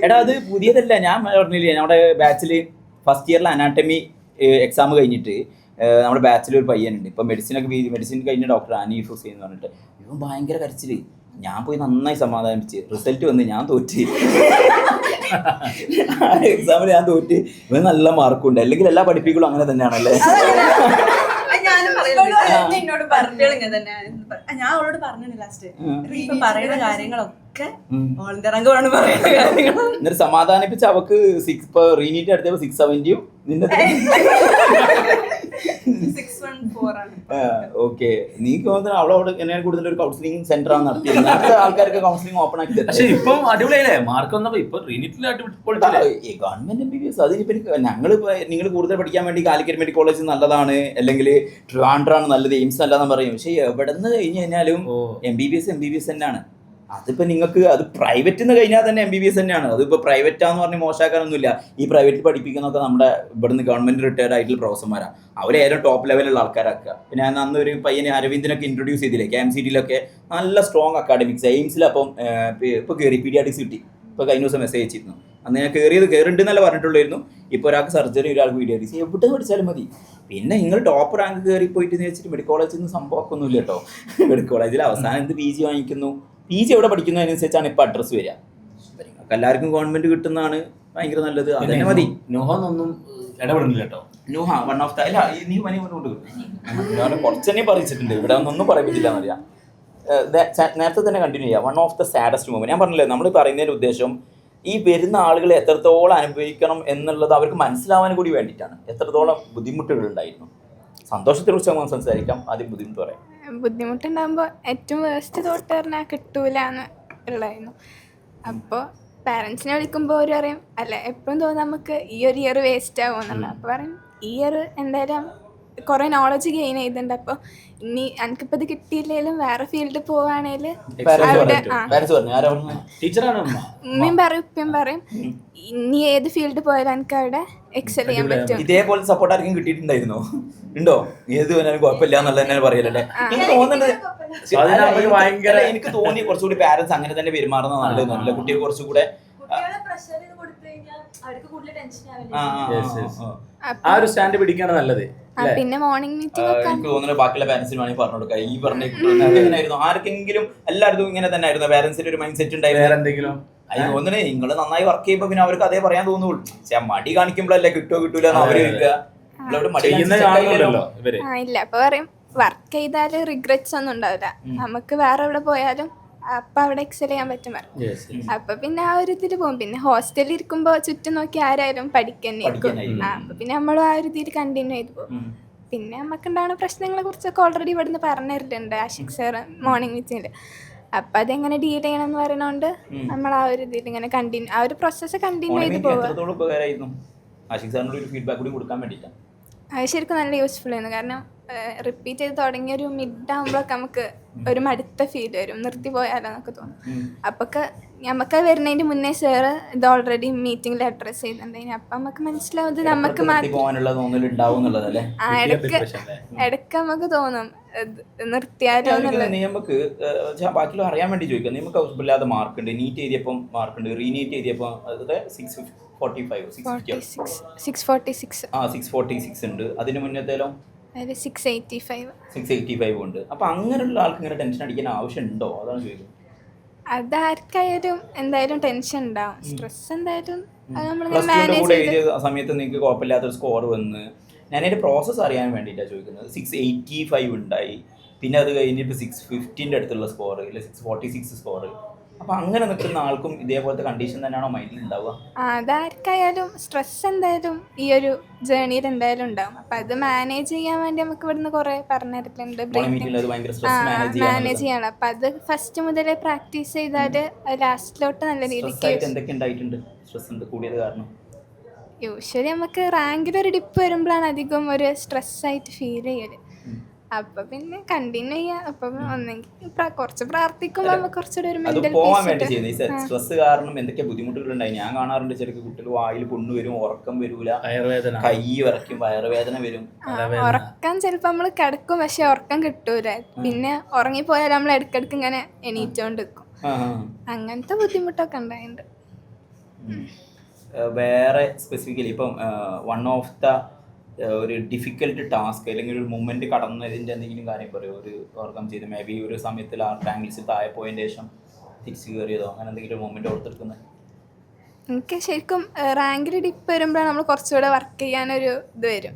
എടാ അത് പുതിയതല്ല. ഞാൻ പറഞ്ഞില്ലേ നമ്മുടെ ബാച്ചില് ഫസ്റ്റ് ഇയറിൽ അനാട്ടമി എക്സാം കഴിഞ്ഞിട്ട് നമ്മുടെ ബാച്ചിൽ ഒരു പയ്യനുണ്ട്. ഇപ്പൊ മെഡിസിൻ കഴിഞ്ഞ ഡോക്ടർ അനീഫ് ഹുസൈൻ എന്ന് പറഞ്ഞിട്ട് ഇവൻ ഭയങ്കര കരച്ചില്. ഞാൻ പോയി നന്നായി സമാധാനിപ്പിച്ച് റിസൾട്ട് വന്ന് ഞാൻ തോറ്റ്. എക്സാമിൽ ഞാൻ തോറ്റ്. ഇവൻ നല്ല മാർക്കുണ്ട്. അല്ലെങ്കിൽ എല്ലാ പഠിപ്പിക്കലും അങ്ങനെ തന്നെയാണല്ലേ? എന്നോട് പറഞ്ഞിങ്ങനെ തന്നെ. ഞാൻ അവളോട് പറഞ്ഞു ലാസ്റ്റ് ഇപ്പൊ പറയുന്ന കാര്യങ്ങളൊക്കെ വോളണ്ടിയർ അംഗമാണ് പറയുന്ന കാര്യങ്ങൾ. എന്നിട്ട് സമാധാനിപ്പിച്ച് അവക്ക് റീനീറ്റ് എടുത്തപ്പോ 670 നിന്റെ 614 ആണ്. ഓക്കെ, നീ തോന്നുന്നു അവളോട് എന്നെ കൂടുതൽ ഒരു കൗൺസിലിംഗ് സെന്റർ ആണ് നടത്തിയത്. അടുത്ത ആൾക്കാർക്ക് കൗൺസിലിംഗ് ഓപ്പൺ ആക്കി തരും. പക്ഷെ ഇപ്പം അടിപൊളിയല്ലേ മാർക്ക് വന്നപ്പോ? ഇപ്പൊ റീനീറ്റിൽ ഗവൺമെന്റ് MBBS അതിനിപ്പോ നിങ്ങൾ കൂടുതൽ പഠിക്കാൻ വേണ്ടി കാലിക്കറ്റ് മെഡിക്കൽ കോളേജ് നല്ലതാണ്, അല്ലെങ്കിൽ ട്രിവാൻഡ്രാണ് നല്ലത്, എയിംസ് നല്ലതാണെന്ന് പറയും. പക്ഷെ എവിടെ നിന്ന് കഴിഞ്ഞ് കഴിഞ്ഞാലും MBBS തന്നെയാണ്. അതിപ്പോൾ നിങ്ങൾക്ക് അത് പ്രൈവറ്റിൽ നിന്ന് കഴിഞ്ഞാൽ തന്നെ MBBS തന്നെയാണ്. അതിപ്പോൾ പ്രൈവറ്റാന്ന് പറഞ്ഞ് മോശമാക്കാനൊന്നുമില്ല. ഈ പ്രൈവറ്റിൽ പഠിപ്പിക്കുന്നതൊക്കെ നമ്മുടെ ഇവിടുന്ന് ഗവൺമെൻറ് റിട്ടയർഡ് ആയിട്ടുള്ള പ്രൊഫസർമാരാണ്. അവരേറെ ടോപ്പ് ലെവലുള്ള ആൾക്കാരാക്കുക. പിന്നെ ഞാൻ അന്ന് ഒരു പയ്യനെ അരവിന്ദനൊക്കെ ഇൻട്രൊഡ്യൂസ് ചെയ്തില്ലേ KMCTയിലൊക്കെ. നല്ല സ്ട്രോങ് അക്കാഡമിക്സ്. എയിംസിൽ അപ്പം ഇപ്പോൾ കയറി പീഡിയാട്രിക്സ് കിട്ടി. ഇപ്പോൾ കഴിഞ്ഞ ദിവസം മെസ്സേജ് അയച്ചിരുന്നു. അന്ന് ഞാൻ കയറുണ്ടെന്നല്ല പറഞ്ഞിട്ടുള്ളായിരുന്നു. ഇപ്പോൾ ഒരാൾക്ക് സർജറി, ഒരാൾക്ക് പീഡിയാട്രിക്സ്, എവിടെ പഠിച്ചാലും മതി. പിന്നെ നിങ്ങൾ ടോപ്പ് റാങ്ക് കയറി പോയിട്ട് വെച്ചിട്ട് മെഡിക്കൽ കോളേജിൽ നിന്ന് സംഭവമൊന്നുമില്ല കേട്ടോ. മെഡിക്കൽ കോളേജിൽ അവസാനം എന്ത് PG വാങ്ങിക്കുന്നു, PG എവിടെ പഠിക്കുന്നതിനനുസരിച്ചാണ് ഇപ്പോൾ അഡ്രസ്സ് വരിക. നിങ്ങൾക്ക് എല്ലാവർക്കും ഗവൺമെന്റ് കിട്ടുന്നതാണ് ഭയങ്കര നല്ലത്. അതന്നെ മതി. നോഹൊന്നും ഇടപെടുന്നില്ല കേട്ടോ. നോഹ വൺ ഓഫ് ദ അല്ല നീ മനി കൊണ്ട് ഞാൻ കുറച്ചെന്നെ പറയിച്ചിട്ടുണ്ട്. ഇവിടെ ഒന്നും പറയിപ്പിച്ചില്ല എന്നറിയാം. നേരത്തെ തന്നെ കണ്ടിന്യൂ ചെയ്യാം. One of the saddest moment. ഞാൻ പറഞ്ഞില്ലേ, നമ്മൾ പറയുന്നതിൻ്റെ ഉദ്ദേശം ഈ വരുന്ന ആളുകൾ എത്രത്തോളം അനുഭവിക്കണം എന്നുള്ളത് അവർക്ക് മനസ്സിലാവാൻ കൂടി വേണ്ടിയിട്ടാണ്. എത്രത്തോളം ബുദ്ധിമുട്ടുകൾ ഉണ്ടായിരുന്നു. സന്തോഷത്തെക്കുറിച്ച് നമുക്ക് സംസാരിക്കാം. ആദ്യം ബുദ്ധിമുട്ട് പറയാം. ബുദ്ധിമുട്ടുണ്ടാകുമ്പോൾ ഏറ്റവും വേസ്റ്റ് തോട്ട് പറഞ്ഞാൽ കിട്ടൂല എന്ന് ഉള്ളതായിരുന്നു. അപ്പോൾ പാരൻസിനെ വിളിക്കുമ്പോൾ അവർ പറയും അല്ല എപ്പോഴും തോന്നും നമുക്ക് ഈ ഒരു ഇയർ വേസ്റ്റ് ആകുമെന്നുണ്ട്. അപ്പോൾ പറയും ഈ ഇയർ എന്തായാലും കുറേ നോളജ് ഗെയിൻ ചെയ്തിട്ടുണ്ട്. അപ്പോൾ ഇനി എനിക്കിപ്പോൾ ഇത് കിട്ടിയില്ലെങ്കിലും വേറെ ഫീൽഡിൽ പോവുകയാണെങ്കിൽ ഉമ്മയും പറയും ഉപ്പയും പറയും ഇനി ഏത് ഫീൽഡിൽ പോയാലും എനിക്ക് അവിടെ എക്സൽ ചെയ്യാൻ പറ്റും. ഇതേപോലെ സപ്പോർട്ട് ആർക്കും കിട്ടിയിട്ടുണ്ടായിരുന്നോ? ഉണ്ടോ? ഏത് വേണേലും കുഴപ്പമില്ല എന്നുള്ളത് തന്നെ പറയലല്ലേ? എനിക്ക് തോന്നുന്നത് എനിക്ക് തോന്നി കുറച്ചുകൂടി പാരന്റ്സ് അങ്ങനെ തന്നെ പെരുമാറുന്ന നല്ലതെന്നല്ല. കുട്ടികൾ കുറച്ചുകൂടെ ആ ഒരു സ്റ്റാൻഡ് പിടിക്കാണ് നല്ലത്. പിന്നെ മോർണിംഗ് മീറ്റിംഗ് എനിക്ക് തോന്നുന്നു ബാക്കിയുള്ള പാരന്റ്സിന് വേണമെങ്കിൽ പറഞ്ഞു കൊടുക്കാം. ഈ പറഞ്ഞായിരുന്നു ആർക്കെങ്കിലും എല്ലായിടത്തും ഇങ്ങനെ തന്നെ ആയിരുന്നു. പാരന്റ്സിന്റെ ഒരു മൈൻഡ് സെറ്റ് ഉണ്ടായിരുന്നു. എന്തെങ്കിലും അത് തോന്നുന്നു നിങ്ങൾ നന്നായി വർക്ക് ചെയ്യുമ്പോൾ പിന്നെ അവർക്ക് അതേ പറയാൻ തോന്നുള്ളൂ. മടി കാണിക്കുമ്പോഴല്ലേ കിട്ടൂല എന്ന് അവര് ഇല്ല. അപ്പൊ പറയും വർക്ക് ചെയ്താല് റിഗ്രറ്റ്സ് ഒന്നും ഉണ്ടാവില്ല, നമുക്ക് വേറെ എവിടെ പോയാലും അപ്പൊ അവിടെ എക്സൽ ചെയ്യാൻ പറ്റും പറയും. അപ്പൊ പിന്നെ ആ ഒരു ഇതിൽ പോകും. പിന്നെ ഹോസ്റ്റലിൽ ഇരിക്കുമ്പോ ചുറ്റും നോക്കി ആരായാലും പഠിക്കന്നെ ഇരിക്കും. അപ്പൊ പിന്നെ നമ്മളും ആ ഒരു ഇതിൽ കണ്ടിന്യൂ ചെയ്ത് പോകും. പിന്നെ നമുക്കുണ്ടാവുന്ന പ്രശ്നങ്ങളെ കുറിച്ചൊക്കെ ഓൾറെഡി ഇവിടുന്ന് പറഞ്ഞു തരുന്നുണ്ട് ആഷിഖ് സാർ മോർണിംഗ് മീറ്റിംഗിൽ. അപ്പൊ അതെങ്ങനെ ഡീൽ ചെയ്യണം എന്ന് പറയുന്നോണ്ട് നമ്മൾ ആ ഒരു ഇതിൽ ഇങ്ങനെ കണ്ടിന്യൂ ആ ഒരു പ്രോസസ്സ് കണ്ടിന്യൂ ചെയ്ത് പോകും. ആഷിഖ് സാറിനോട് ഒരു ഫീഡ്ബാക്ക് കൂടി കൊടുക്കാൻ വേണ്ടിയിട്ടാണ്. അത് ശരിക്കും നല്ല യൂസ്ഫുൾ ആയിരുന്നു. കാരണം റിപ്പീറ്റ് ചെയ്ത് തുടങ്ങിയൊരു മിഡാകുമ്പോഴൊക്കെ നമുക്ക് ഒരു മടുത്ത ഫീൽ വരും, നിർത്തി പോയാലോ എന്നൊക്കെ തോന്നും. അപ്പൊക്കെ നമുക്ക് വരുന്നതിന്റെ മുന്നേ സാറ് ഇത് ഓൾറെഡി മീറ്റിംഗിൽ അഡ്രസ് ചെയ്തിട്ടുണ്ടായിരുന്നു. അപ്പൊ നമുക്ക് മനസ്സിലാവും ഇത് നമുക്ക് ഇടയ്ക്ക് നമുക്ക് തോന്നും നിർത്തിയാലോ എന്നുള്ളത്. നമുക്ക് ബാക്കിയുള്ള അറിയാൻ വേണ്ടി ചോദിക്കാം. നിങ്ങൾക്ക് ഹൗസ്ഫുള്ളാതെ മാർക്കുണ്ട്, നീറ്റ് എഴുതിയപ്പം മാർക്കുണ്ട്, റീനീറ്റ് എഴുതിയപ്പോൾ 646 ഉണ്ട്. അതിന് മുന്നത്തേലോ 685 ഉണ്ട്. അപ്പൊ അങ്ങനെയുള്ള ആൾക്ക് ഇങ്ങനെ ടെൻഷൻ അടിക്കാൻ ആവശ്യമുണ്ടോ? അതാണ് ചോദിക്കുന്നത്. അതാർക്കായാലും എന്തായാലും ടെൻഷൻ ഉണ്ടാവും, സ്ട്രെസ് എന്തായാലും എഴുതിയ സമയത്ത് നിങ്ങൾക്ക് കുഴപ്പമില്ലാത്തൊരു സ്കോർ വന്ന് ഞാനതിന്റെ പ്രോസസ്സ് അറിയാൻ വേണ്ടിയിട്ടാണ് ചോദിക്കുന്നത്. 685 ഉണ്ടായി, പിന്നെ അത് കഴിഞ്ഞിട്ട് 650 അടുത്തുള്ള സ്കോർ, ഇല്ല 646 സ്കോർ. അപ്പൊ അങ്ങനെ നിൽക്കുന്ന ആൾക്കും ഇതേപോലത്തെ കണ്ടീഷൻ തന്നെയാണോ മൈൻഡിൽ ഉണ്ടാവുക? അതാർക്കായാലും സ്ട്രെസ് എന്തായാലും ഈ ഒരു ജേണിയിൽ എന്തായാലും ഉണ്ടാവും. അപ്പൊ അത് മാനേജ് ചെയ്യാൻ വേണ്ടി നമുക്ക് ഇവിടുന്ന് കുറെ പറഞ്ഞിട്ടുണ്ട്, മാനേജ് ചെയ്യണം. അപ്പൊ അത് ഫസ്റ്റ് മുതലേ പ്രാക്ടീസ് ചെയ്താല് ലാസ്റ്റിലോട്ട് നല്ല രീതിക്ക്. എന്തൊക്കെ ഉണ്ടായിട്ടുണ്ട് സ്ട്രെസ് കൂടിയത് കാരണം? യൂഷ്വലി നമുക്ക് റാങ്കിലൊരു ഡിപ്പ് വരുമ്പോഴാണ് അധികം ഒരു സ്ട്രെസ് ആയിട്ട് ഫീൽ ചെയ്യല്. അപ്പൊ പിന്നെ കണ്ടിന്യൂ ചെയ്യാം. അപ്പൊ ഒന്നെങ്കിൽ കുറച്ച് പ്രാർത്ഥിക്കുമ്പോ നമുക്ക് കുറച്ചുകൂടി ഒരു മെന്റൽ സ്ട്രെസ് കാരണം എന്തൊക്കെ ബുദ്ധിമുട്ടുകൾ ഉണ്ടായി. ഞാൻ കാണാറുണ്ട് ചില കുട്ടികൾ വായിൽ പുണ്ണ് വരും, ഉറക്കം വരൂല, കൈ വിറയ്ക്കും, വയറുവേദന വരും. ഉറക്കം ചിലപ്പോ നമ്മള് കിടക്കും, പക്ഷെ ഉറക്കം കിട്ടൂല. പിന്നെ ഉറങ്ങിപ്പോയാൽ നമ്മൾ ഇടയ്ക്കിടയ്ക്ക് ഇങ്ങനെ എണീറ്റോണ്ട് നിൽക്കും. അങ്ങനത്തെ ബുദ്ധിമുട്ടൊക്കെ ഉണ്ടായിട്ടുണ്ട്. വേറെ സ്പെസിഫിക്കലി ഇപ്പം വൺ ഓഫ് ദ ഒരു ഡിഫിക്കൽട്ട് ടാസ്ക് അല്ലെങ്കിൽ ഒരു മൂമെന്റ് കടന്നതിൻ്റെ എന്തെങ്കിലും കാര്യം പറയുമോ? ഒരു ഓവർകം ചെയ്ത് മേ ബി ഒരു സമയത്തിൽ ആ റാങ്കിൽസ് താഴെ പോയതിന് ശേഷം തിരിച്ചു കയറിയതോ അങ്ങനെ എന്തെങ്കിലും ഒരു മൂമെന്റ് ഓർത്തെടുക്കുന്നത്? എനിക്ക് ശരിക്കും റാങ്കിൽ ഡിപ്പ് വരുമ്പോഴാണ് നമ്മൾ കുറച്ചുകൂടെ വർക്ക് ചെയ്യാനൊരു ഇത് വരും,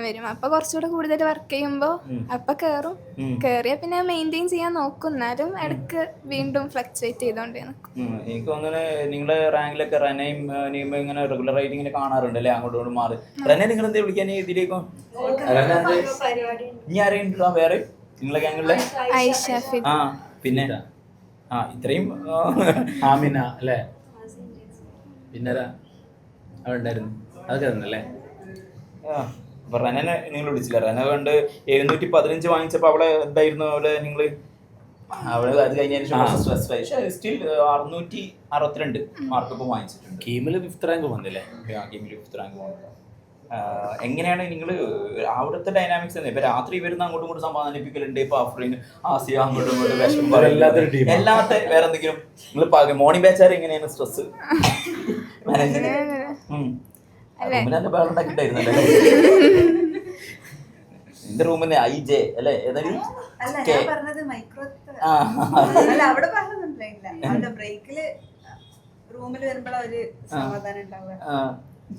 വരും. അപ്പൊ കുറച്ചുകൂടെ കൂടുതൽ വർക്ക് ചെയ്യുമ്പോൾ അപ്പൊ കയറിയാൽ പിന്നെ മെയിൻറ്റെയിൻ ചെയ്യാൻ നോക്കും. എന്നാലും ഇടയ്ക്ക് വീണ്ടും ഫ്ലക്ച്വേറ്റ് ചെയ്തോണ്ടേ നിൽക്കും. എനിക്ക് തോന്നുന്നത് നിങ്ങളുടെ റാങ്കിലൊക്കെ റനയും നീമയും ഇങ്ങനെ റെഗുലർ ആയിട്ട് ഇങ്ങനെ കാണാറുണ്ട് അല്ലേ, അങ്ങോട്ടും മാറി. റനെ നിങ്ങൾ എന്താ വിളിക്കാൻ ഇതിലേക്കും? ഇനി ആരെയും വേറെ നിങ്ങളെ ഗ്യാങ്ങിലെ? ആ പിന്നെ ഇത്രയും ആമിന അല്ലേ, പിന്നെ അവിടെ ഉണ്ടായിരുന്നു, അതൊക്കെ തന്നല്ലേ. അപ്പൊ റനനെ നിങ്ങൾ വിളിച്ചില്ല? റന കണ്ട് 715 വാങ്ങിച്ചപ്പോ അവളെ എന്തായിരുന്നു അവളെ നിങ്ങൾ അവള് അത് കഴിഞ്ഞതിന് ശേഷം സ്ട്രെസ് ആയി. പക്ഷേ സ്റ്റിൽ 662 മാർക്ക് ഇപ്പൊ വാങ്ങിച്ചിട്ടുണ്ട്. ഗെയിമിൽ 5th റാങ്ക് വന്നില്ലേ? ഗെയിമിൽ 5th റാങ്ക് വന്നത്. എങ്ങനെയാണ് നിങ്ങൾ അവിടുത്തെ ഡൈനാമിക്സ്? ഇപ്പൊ രാത്രി വരുന്ന അങ്ങോട്ടും ഇങ്ങോട്ടും സമാധാനിപ്പിക്കലുണ്ട്. ഇപ്പൊ അഫ്രീൻ ആസിയ അങ്ങോട്ടും ഇങ്ങോട്ടും വിഷമം എല്ലാത്ത വേറെ എന്തെങ്കിലും നിങ്ങൾ മോർണിംഗ് ബാച്ചാർ എങ്ങനെയാണ് സ്ട്രെസ് മാനേജ്? ഉണ്ടാക്കിട്ടായിരുന്നല്ലേ എന്റെ റൂമിൽ IJ അല്ലേ? ഏതായാലും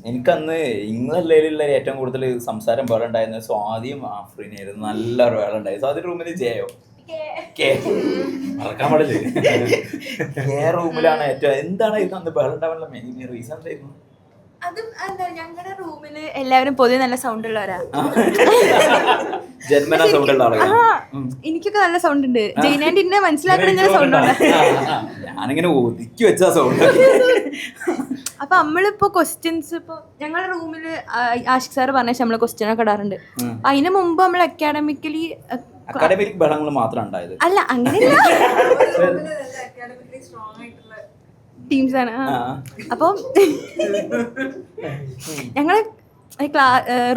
എനിക്കന്ന് നിങ്ങളല്ലേലുള്ള ഏറ്റവും കൂടുതൽ സംസാരം വേറെ ഉണ്ടായിരുന്നത് സ്വാതിയും ആഫ്രീനായിരുന്നു. നല്ലൊരു വേള ഉണ്ടായി. സ്വാതി റൂമിൽ ജയോ മറക്കാൻ പാടില്ലേ? റൂമിലാണ് ഏറ്റവും. എന്താണ് ഇത് അന്ന് വേള ഉണ്ടാവാനുള്ള മെയിൻ റീസൺ എന്തായിരുന്നു? ഞങ്ങളുടെ റൂമില് എല്ലാവരും പൊതുവെ നല്ല സൗണ്ട് ഉള്ളവരാ. ജന്മനാ സൗണ്ട് ഉള്ള ആളുകൾ. എനിക്കൊക്കെ നല്ല സൗണ്ട് ഉണ്ട്. ജയിനാൻഡിനെ മനസ്സിലാക്കണ സൗണ്ട് ഉണ്ട്. ഞാനിങ്ങനെ ഒതുക്കി വെച്ചാ സൗണ്ട്. അപ്പൊ നമ്മളിപ്പോ ക്വസ്റ്റ്യൻസ് ഇപ്പൊ ഞങ്ങളുടെ റൂമില് ആഷിഖ് സാറ് പറഞ്ഞ നമ്മള് ക്വസ്റ്റ്യൻ ഒക്കെ ഇടാറുണ്ട്. അതിന് മുമ്പ് നമ്മൾ അക്കാഡമിക് ബഹളങ്ങൾ മാത്രം ഉണ്ടായത് അല്ല, അങ്ങനെയല്ല, ടീംസാണ്. അപ്പം ഞങ്ങള്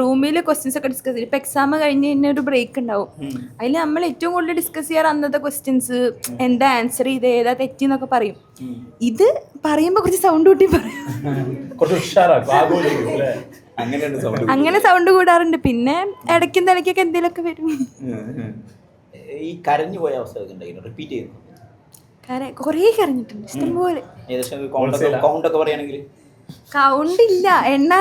റൂമിൽ ക്വസ്റ്റ്യൻസ് ഒക്കെ ഡിസ്കസ് ചെയ്യും. ഇപ്പൊ എക്സാം കഴിഞ്ഞ് തന്നെ ഒരു ബ്രേക്ക് ഉണ്ടാവും. അതിൽ നമ്മൾ ഏറ്റവും കൂടുതൽ ഡിസ്കസ് ചെയ്യാറ് അന്നത്തെ ക്വസ്റ്റ്യൻസ്, എന്താ ആൻസർ ചെയ്ത് ഏതാ തെറ്റിന്നൊക്കെ പറയും. ഇത് പറയുമ്പോ കുറച്ച് സൗണ്ട് കൂട്ടി പറയും, അങ്ങനെ സൗണ്ട് കൂടാറുണ്ട്. പിന്നെ ഇടയ്ക്കും തലയ്ക്കൊക്കെ എന്തെങ്കിലുമൊക്കെ വരും. ഈ കരഞ്ഞു പോയ അവസ്ഥ റിപ്പീറ്റ് ചെയ്യുന്നു? കൊറേ കരഞ്ഞിട്ടുണ്ട്, ഇഷ്ടംപോലെ. കൗണ്ട് ഇല്ല, എണ്ണ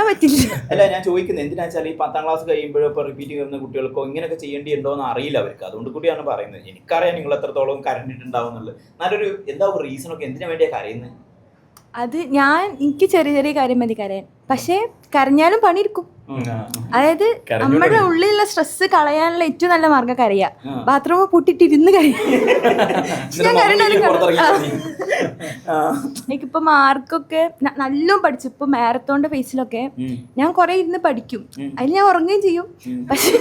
പറ്റില്ല. അല്ല ഞാൻ ചോദിക്കുന്നത് എന്തിനാ വെച്ചാൽ ഈ 10ാം ക്ലാസ് കഴിയുമ്പോഴോ ഇപ്പൊ റിപ്പീറ്റ് ചെയ്യുന്ന കുട്ടികൾക്കോ ഇങ്ങനെയൊക്കെ ചെയ്യേണ്ടിയുണ്ടോ എന്ന് അറിയില്ല അവർക്ക്. അതുകൊണ്ട് കൂടിയാണ് പറയുന്നത്. എനിക്കറിയാം നിങ്ങൾ എത്രത്തോളം കരഞ്ഞിട്ടുണ്ടാവും എന്നുള്ളത്. നല്ലൊരു എന്താ റീസൺ ഒക്കെ എന്തിനാ വേണ്ടിയാ കരയുന്നത്? അത് എനിക്ക് ചെറിയ ചെറിയ കാര്യം മതി കരയാൻ. പക്ഷെ കരഞ്ഞാലും പണിയെടുക്കും. അതായത് നമ്മുടെ ഉള്ളിലുള്ള സ്ട്രെസ് കളയാനുള്ള ഏറ്റവും നല്ല മാർഗ്ഗം കരയാ. ബാത്റൂമിൽ പൂട്ടിട്ട് ഇരുന്ന് കരയാ. എനിക്കിപ്പോ മാർക്കൊക്കെ നല്ലോണം പഠിച്ചു. ഇപ്പൊ മാരത്തോണിന്റെ ഫേസിലൊക്കെ ഞാൻ കുറെ ഇരുന്ന് പഠിക്കും, അതിൽ ഞാൻ ഉറങ്ങുകയും ചെയ്യും. പക്ഷെ